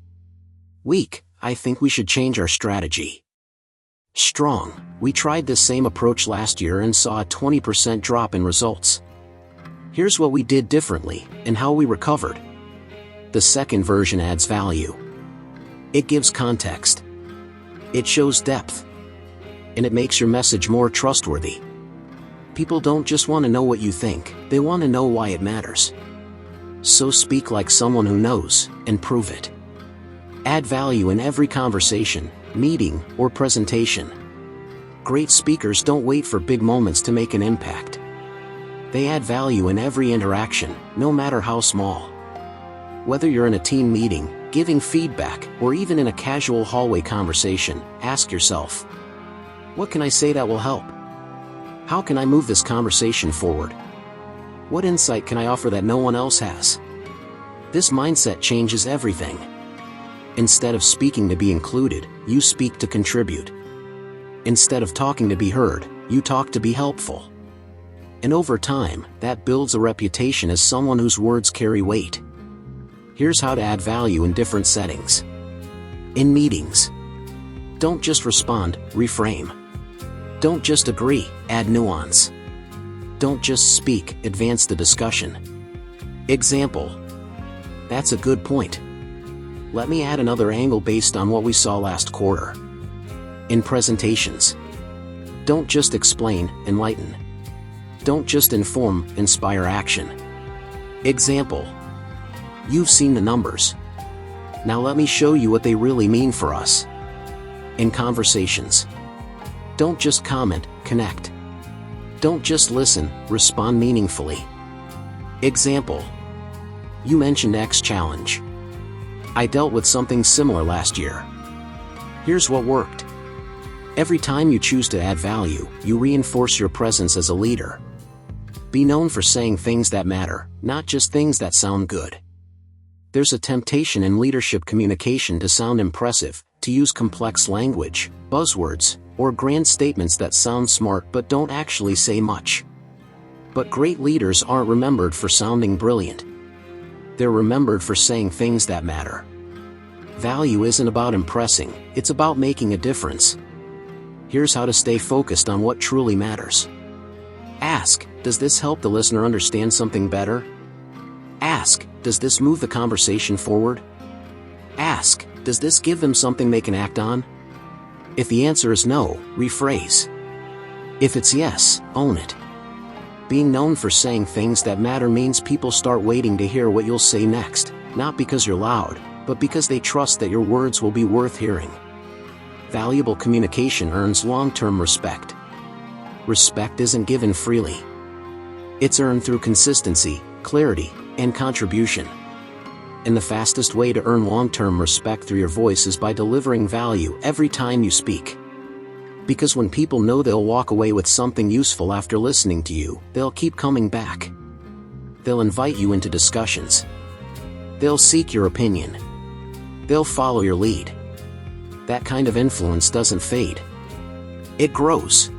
weak: I think we should change our strategy. Strong: we tried this same approach last year and saw a 20% drop in results. Here's what we did differently, and how we recovered. The second version adds value. It gives context. It shows depth. And it makes your message more trustworthy. People don't just want to know what you think, they want to know why it matters. So speak like someone who knows, and prove it. Add value in every conversation, meeting, or presentation. Great speakers don't wait for big moments to make an impact. They add value in every interaction, no matter how small. Whether you're in a team meeting, giving feedback, or even in a casual hallway conversation, ask yourself, what can I say that will help? How can I move this conversation forward? What insight can I offer that no one else has? This mindset changes everything. Instead of speaking to be included, you speak to contribute. Instead of talking to be heard, you talk to be helpful. And over time, that builds a reputation as someone whose words carry weight. Here's how to add value in different settings. In meetings. Don't just respond, reframe. Don't just agree, add nuance. Don't just speak, advance the discussion. Example: that's a good point. Let me add another angle based on what we saw last quarter. In presentations. Don't just explain, enlighten. Don't just inform, inspire action. Example: you've seen the numbers. Now let me show you what they really mean for us. in conversations. Don't just comment, connect. Don't just listen, respond meaningfully. Example. You mentioned X challenge. I dealt with something similar last year. Here's what worked. Every time you choose to add value, you reinforce your presence as a leader. Be known for saying things that matter, not just things that sound good. There's a temptation in leadership communication to sound impressive, to use complex language, buzzwords, or grand statements that sound smart but don't actually say much. But great leaders aren't remembered for sounding brilliant. They're remembered for saying things that matter. Value isn't about impressing, it's about making a difference. Here's how to stay focused on what truly matters. Ask, does this help the listener understand something better? Ask, does this move the conversation forward? Ask, does this give them something they can act on? If the answer is no, rephrase. If it's yes, own it. Being known for saying things that matter means people start waiting to hear what you'll say next, not because you're loud, but because they trust that your words will be worth hearing. Valuable communication earns long-term respect. Respect isn't given freely. It's earned through consistency, clarity, and contribution. And the fastest way to earn long-term respect through your voice is by delivering value every time you speak. Because when people know they'll walk away with something useful after listening to you, they'll keep coming back. They'll invite you into discussions. They'll seek your opinion. They'll follow your lead. That kind of influence doesn't fade. It grows.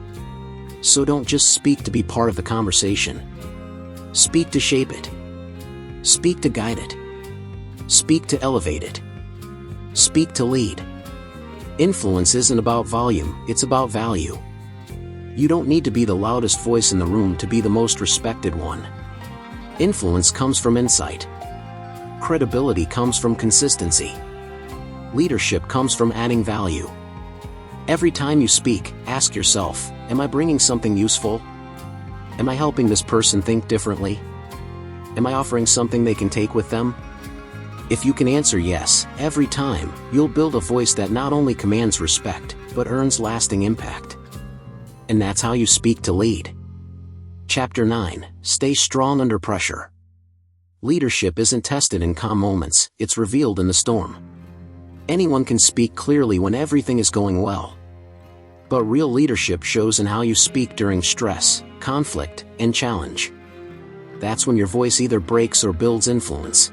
So don't just speak to be part of the conversation. Speak to shape it. Speak to guide it. Speak to elevate it. Speak to lead. Influence isn't about volume, it's about value. You don't need to be the loudest voice in the room to be the most respected one. Influence comes from insight. Credibility comes from consistency. Leadership comes from adding value. Every time you speak, ask yourself, am I bringing something useful? Am I helping this person think differently? Am I offering something they can take with them? If you can answer yes, every time, you'll build a voice that not only commands respect, but earns lasting impact. And that's how you speak to lead. Chapter 9, Stay Strong Under Pressure. Leadership isn't tested in calm moments, it's revealed in the storm. Anyone can speak clearly when everything is going well. But real leadership shows in how you speak during stress, conflict, and challenge. That's when your voice either breaks or builds influence.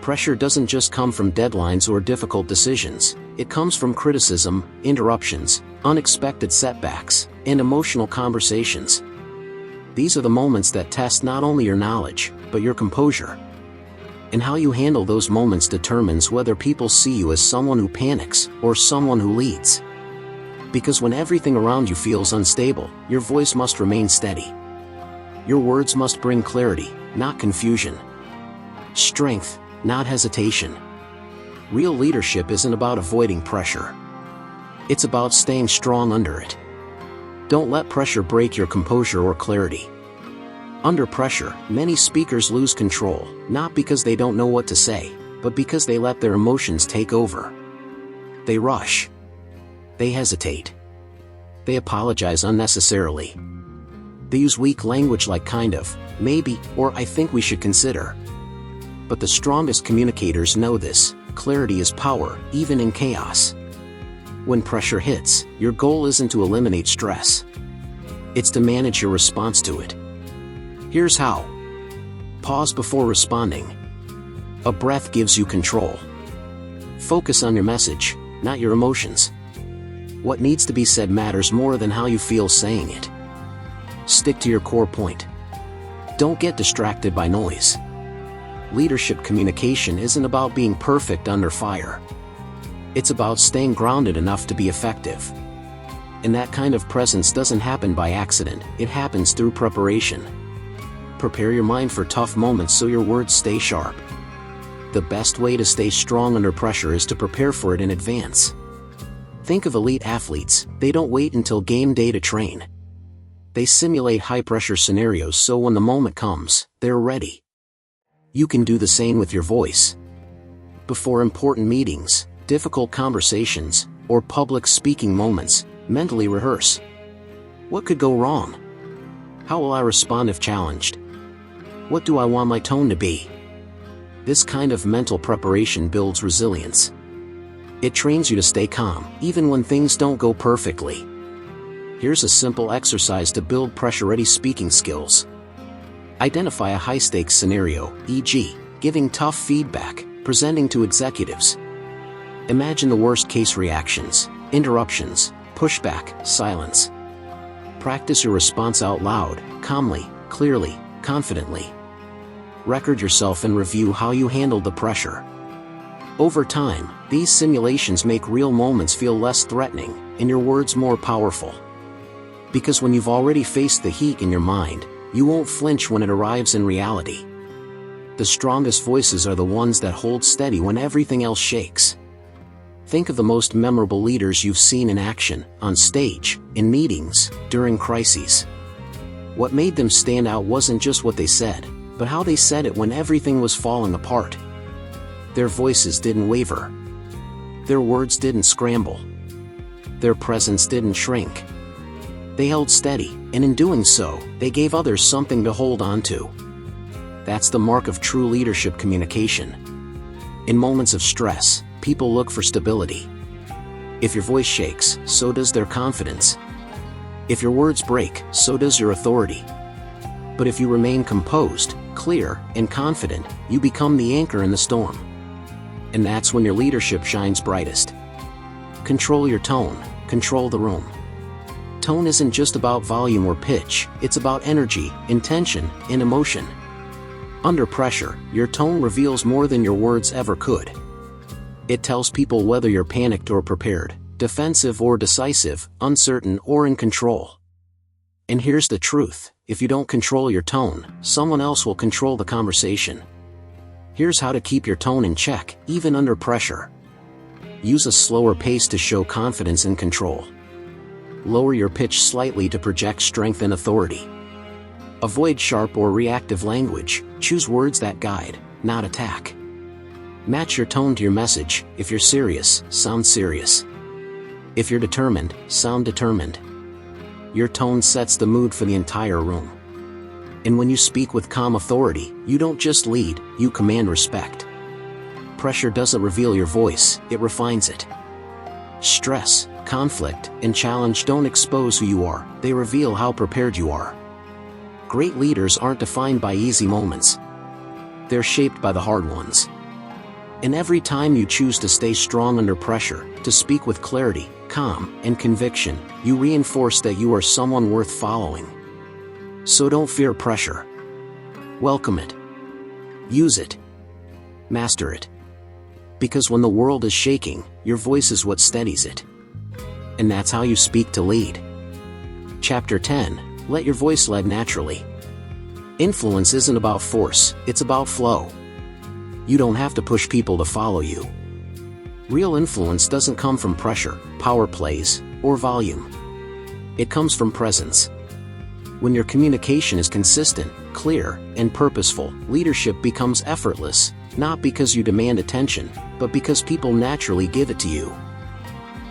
Pressure doesn't just come from deadlines or difficult decisions, it comes from criticism, interruptions, unexpected setbacks, and emotional conversations. These are the moments that test not only your knowledge, but your composure. And how you handle those moments determines whether people see you as someone who panics or someone who leads. Because when everything around you feels unstable, your voice must remain steady. Your words must bring clarity, not confusion. Strength, not hesitation. Real leadership isn't about avoiding pressure. It's about staying strong under it. Don't let pressure break your composure or clarity. Under pressure, many speakers lose control, not because they don't know what to say, but because they let their emotions take over. They rush. They hesitate. They apologize unnecessarily. They use weak language like kind of, maybe, or I think we should consider. But the strongest communicators know this, clarity is power, even in chaos. When pressure hits, your goal isn't to eliminate stress. It's to manage your response to it. Here's how. Pause before responding. A breath gives you control. Focus on your message, not your emotions. What needs to be said matters more than how you feel saying it. Stick to your core point. Don't get distracted by noise. Leadership communication isn't about being perfect under fire. It's about staying grounded enough to be effective. And that kind of presence doesn't happen by accident, it happens through preparation. Prepare your mind for tough moments so your words stay sharp. The best way to stay strong under pressure is to prepare for it in advance. Think of elite athletes, they don't wait until game day to train. They simulate high-pressure scenarios so when the moment comes, they're ready. You can do the same with your voice. Before important meetings, difficult conversations, or public speaking moments, mentally rehearse. What could go wrong? How will I respond if challenged? What do I want my tone to be? This kind of mental preparation builds resilience. It trains you to stay calm, even when things don't go perfectly. Here's a simple exercise to build pressure-ready speaking skills. Identify a high-stakes scenario, e.g., giving tough feedback, presenting to executives. Imagine the worst-case reactions: interruptions, pushback, silence. Practice your response out loud, calmly, clearly, confidently. Record yourself and review how you handled the pressure. Over time, these simulations make real moments feel less threatening, and your words more powerful. Because when you've already faced the heat in your mind, you won't flinch when it arrives in reality. The strongest voices are the ones that hold steady when everything else shakes. Think of the most memorable leaders you've seen in action, on stage, in meetings, during crises. What made them stand out wasn't just what they said, but how they said it when everything was falling apart. Their voices didn't waver. Their words didn't scramble. Their presence didn't shrink. They held steady, and in doing so, they gave others something to hold on to. That's the mark of true leadership communication. In moments of stress, people look for stability. If your voice shakes, so does their confidence. If your words break, so does your authority. But if you remain composed, clear, and confident, you become the anchor in the storm. And that's when your leadership shines brightest. Control your tone, control the room. Tone isn't just about volume or pitch, it's about energy, intention, and emotion. Under pressure, your tone reveals more than your words ever could. It tells people whether you're panicked or prepared, defensive or decisive, uncertain or in control. And here's the truth: if you don't control your tone, someone else will control the conversation. Here's how to keep your tone in check, even under pressure. Use a slower pace to show confidence and control. Lower your pitch slightly to project strength and authority. Avoid sharp or reactive language. Choose words that guide, not attack. Match your tone to your message. If you're serious, sound serious. If you're determined, sound determined. Your tone sets the mood for the entire room. And when you speak with calm authority, you don't just lead, you command respect. Pressure doesn't reveal your voice, it refines it. Stress, conflict, and challenge don't expose who you are, they reveal how prepared you are. Great leaders aren't defined by easy moments. They're shaped by the hard ones. And every time you choose to stay strong under pressure, to speak with clarity, calm, and conviction, you reinforce that you are someone worth following. So don't fear pressure. Welcome it. Use it. Master it. Because when the world is shaking, your voice is what steadies it. And that's how you speak to lead. Chapter 10. Let your voice lead naturally. Influence isn't about force, it's about flow. You don't have to push people to follow you. Real influence doesn't come from pressure, power plays, or volume. It comes from presence. When your communication is consistent, clear, and purposeful, leadership becomes effortless, not because you demand attention, but because people naturally give it to you.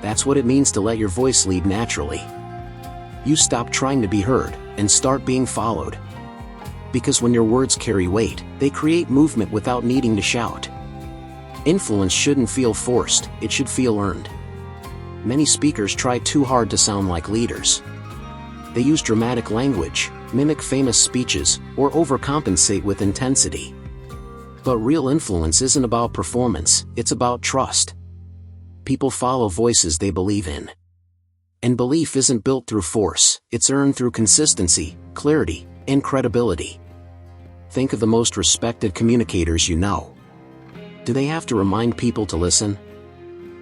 That's what it means to let your voice lead naturally. You stop trying to be heard, and start being followed. Because when your words carry weight, they create movement without needing to shout. Influence shouldn't feel forced, it should feel earned. Many speakers try too hard to sound like leaders. They use dramatic language, mimic famous speeches, or overcompensate with intensity. But real influence isn't about performance, it's about trust. People follow voices they believe in. And belief isn't built through force, it's earned through consistency, clarity, and credibility. Think of the most respected communicators you know. Do they have to remind people to listen?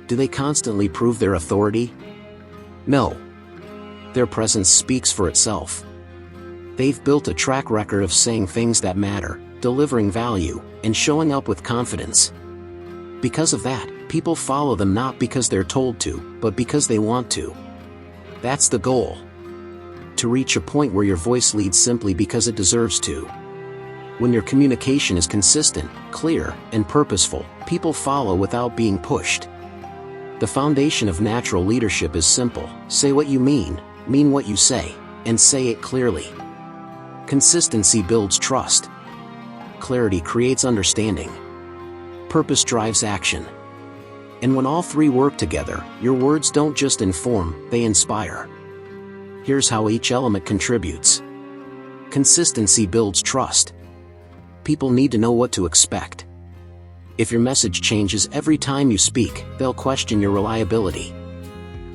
Do they constantly prove their authority? No. Their presence speaks for itself. They've built a track record of saying things that matter, delivering value, and showing up with confidence. Because of that, people follow them not because they're told to, but because they want to. That's the goal. To reach a point where your voice leads simply because it deserves to. When your communication is consistent, clear, and purposeful, people follow without being pushed. The foundation of natural leadership is simple: say what you mean what you say, and say it clearly. Consistency builds trust. Clarity creates understanding. Purpose drives action. And when all three work together, your words don't just inform, they inspire. Here's how each element contributes. Consistency builds trust. People need to know what to expect. If your message changes every time you speak, they'll question your reliability.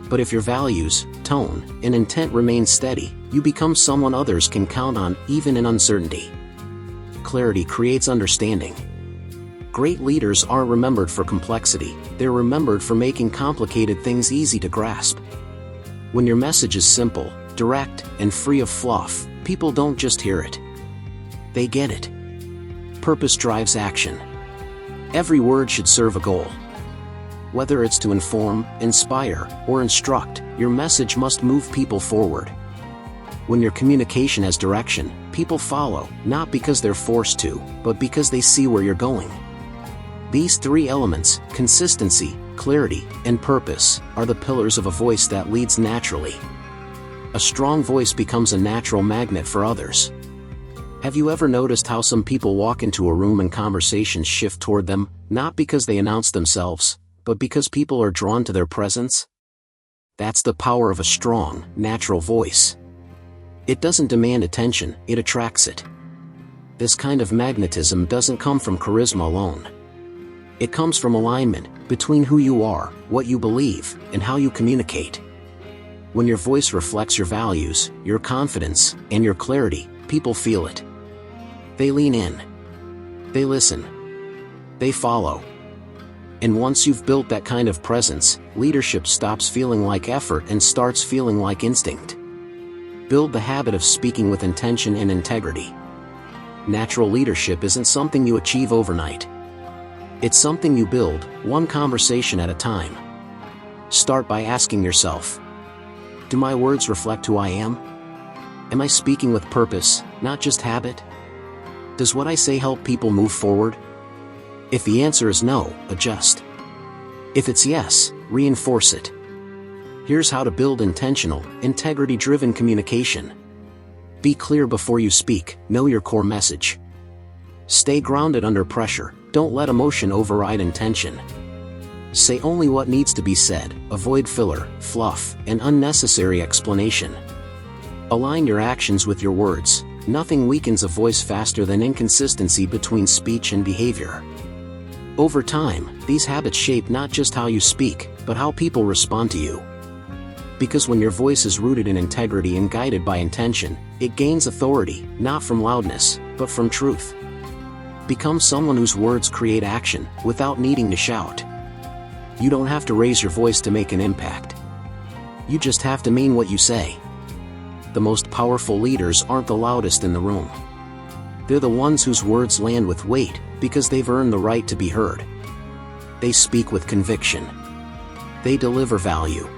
But if your values, tone, and intent remain steady, you become someone others can count on, even in uncertainty. Clarity creates understanding. Great leaders aren't remembered for complexity, they're remembered for making complicated things easy to grasp. When your message is simple, direct, and free of fluff, people don't just hear it. They get it. Purpose drives action. Every word should serve a goal. Whether it's to inform, inspire, or instruct, your message must move people forward. When your communication has direction, people follow, not because they're forced to, but because they see where you're going. These three elements, consistency, clarity, and purpose, are the pillars of a voice that leads naturally. A strong voice becomes a natural magnet for others. Have you ever noticed how some people walk into a room and conversations shift toward them, not because they announce themselves, but because people are drawn to their presence? That's the power of a strong, natural voice. It doesn't demand attention, it attracts it. This kind of magnetism doesn't come from charisma alone. It comes from alignment between who you are, what you believe, and how you communicate. When your voice reflects your values, your confidence, and your clarity, people feel it. They lean in. They listen. They follow. And once you've built that kind of presence, leadership stops feeling like effort and starts feeling like instinct. Build the habit of speaking with intention and integrity. Natural leadership isn't something you achieve overnight. It's something you build, one conversation at a time. Start by asking yourself, do my words reflect who I am? Am I speaking with purpose, not just habit? Does what I say help people move forward? If the answer is no, adjust. If it's yes, reinforce it. Here's how to build intentional, integrity-driven communication. Be clear before you speak, know your core message. Stay grounded under pressure, don't let emotion override intention. Say only what needs to be said, avoid filler, fluff, and unnecessary explanation. Align your actions with your words. Nothing weakens a voice faster than inconsistency between speech and behavior. Over time, these habits shape not just how you speak, but how people respond to you. Because when your voice is rooted in integrity and guided by intention, it gains authority, not from loudness, but from truth. Become someone whose words create action, without needing to shout. You don't have to raise your voice to make an impact. You just have to mean what you say. The most powerful leaders aren't the loudest in the room. They're the ones whose words land with weight, because they've earned the right to be heard. They speak with conviction. They deliver value.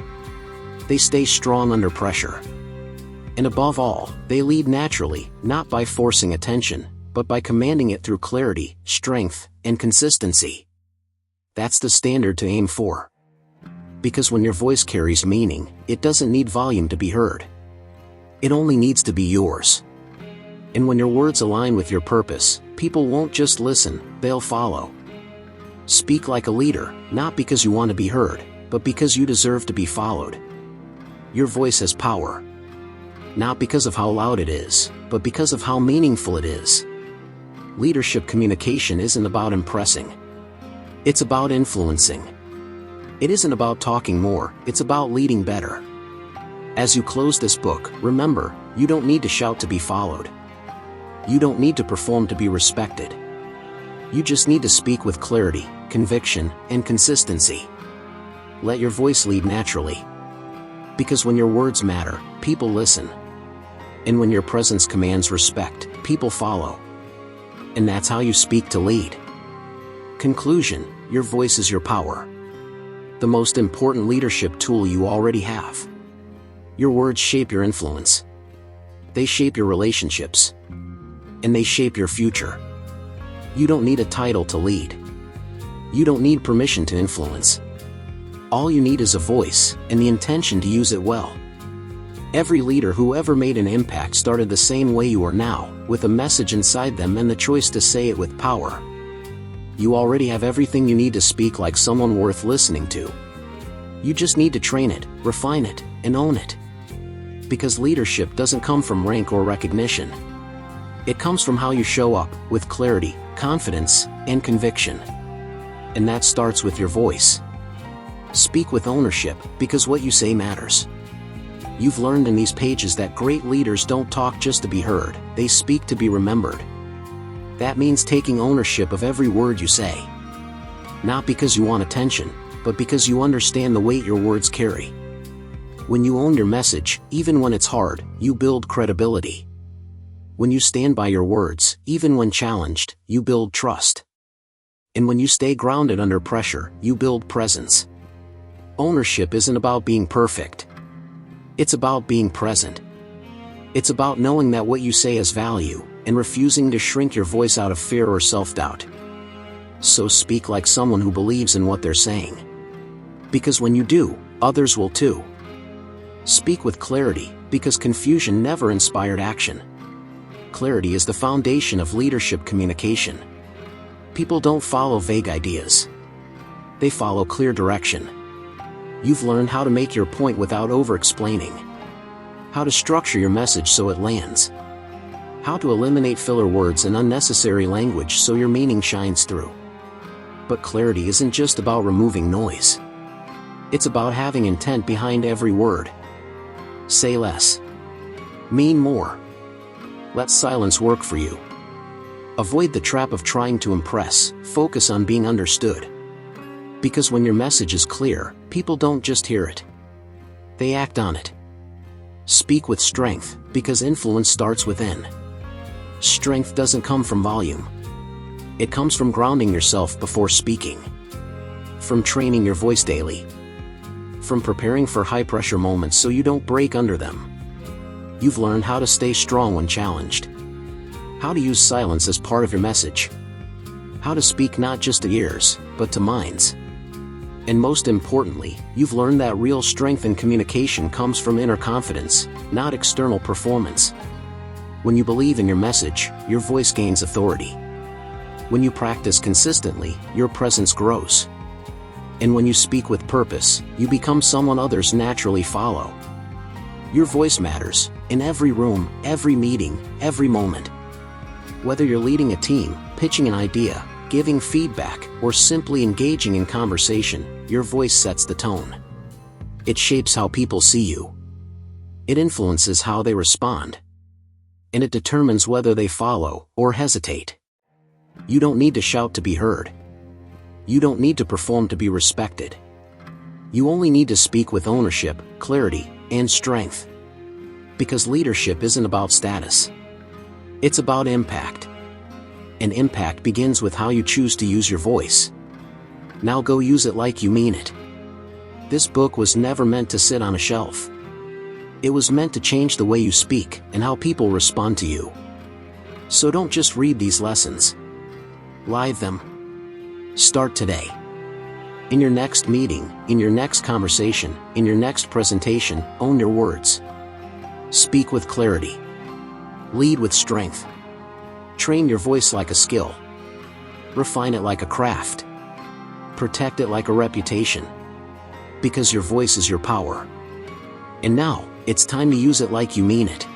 They stay strong under pressure. And above all, they lead naturally, not by forcing attention, but by commanding it through clarity, strength, and consistency. That's the standard to aim for. Because when your voice carries meaning, it doesn't need volume to be heard. It only needs to be yours. And when your words align with your purpose, people won't just listen, they'll follow. Speak like a leader, not because you want to be heard, but because you deserve to be followed. Your voice has power. Not because of how loud it is, but because of how meaningful it is. Leadership communication isn't about impressing. It's about influencing. It isn't about talking more, it's about leading better. As you close this book, remember, you don't need to shout to be followed. You don't need to perform to be respected. You just need to speak with clarity, conviction, and consistency. Let your voice lead naturally. Because when your words matter, people listen. And when your presence commands respect, people follow. And that's how you speak to lead. Conclusion: your voice is your power. The most important leadership tool you already have. Your words shape your influence. They shape your relationships. And they shape your future. You don't need a title to lead. You don't need permission to influence. All you need is a voice, and the intention to use it well. Every leader who ever made an impact started the same way you are now, with a message inside them and the choice to say it with power. You already have everything you need to speak like someone worth listening to. You just need to train it, refine it, and own it. Because leadership doesn't come from rank or recognition. It comes from how you show up, with clarity, confidence, and conviction. And that starts with your voice. Speak with ownership, because what you say matters. You've learned in these pages that great leaders don't talk just to be heard, they speak to be remembered. That means taking ownership of every word you say. Not because you want attention, but because you understand the weight your words carry. When you own your message, even when it's hard, you build credibility. When you stand by your words, even when challenged, you build trust. And when you stay grounded under pressure, you build presence. Ownership isn't about being perfect. It's about being present. It's about knowing that what you say has value, and refusing to shrink your voice out of fear or self-doubt. So speak like someone who believes in what they're saying. Because when you do, others will too. Speak with clarity, because confusion never inspired action. Clarity is the foundation of leadership communication. People don't follow vague ideas. They follow clear direction. You've learned how to make your point without over-explaining. How to structure your message so it lands. How to eliminate filler words and unnecessary language so your meaning shines through. But clarity isn't just about removing noise. It's about having intent behind every word. Say less. Mean more. Let silence work for you. Avoid the trap of trying to impress, focus on being understood. Because when your message is clear, people don't just hear it. They act on it. Speak with strength, because influence starts within. Strength doesn't come from volume. It comes from grounding yourself before speaking. From training your voice daily. From preparing for high-pressure moments so you don't break under them. You've learned how to stay strong when challenged. How to use silence as part of your message. How to speak not just to ears, but to minds. And most importantly, you've learned that real strength in communication comes from inner confidence, not external performance. When you believe in your message, your voice gains authority. When you practice consistently, your presence grows. And when you speak with purpose, you become someone others naturally follow. Your voice matters, in every room, every meeting, every moment. Whether you're leading a team, pitching an idea, giving feedback, or simply engaging in conversation, your voice sets the tone. It shapes how people see you. It influences how they respond. And it determines whether they follow or hesitate. You don't need to shout to be heard. You don't need to perform to be respected. You only need to speak with ownership, clarity, and strength. Because leadership isn't about status. It's about impact. And impact begins with how you choose to use your voice. Now go use it like you mean it. This book was never meant to sit on a shelf. It was meant to change the way you speak and how people respond to you. So don't just read these lessons. Live them. Start today. In your next meeting, in your next conversation, in your next presentation, own your words. Speak with clarity. Lead with strength. Train your voice like a skill. Refine it like a craft. Protect it like a reputation. Because your voice is your power. And now, it's time to use it like you mean it.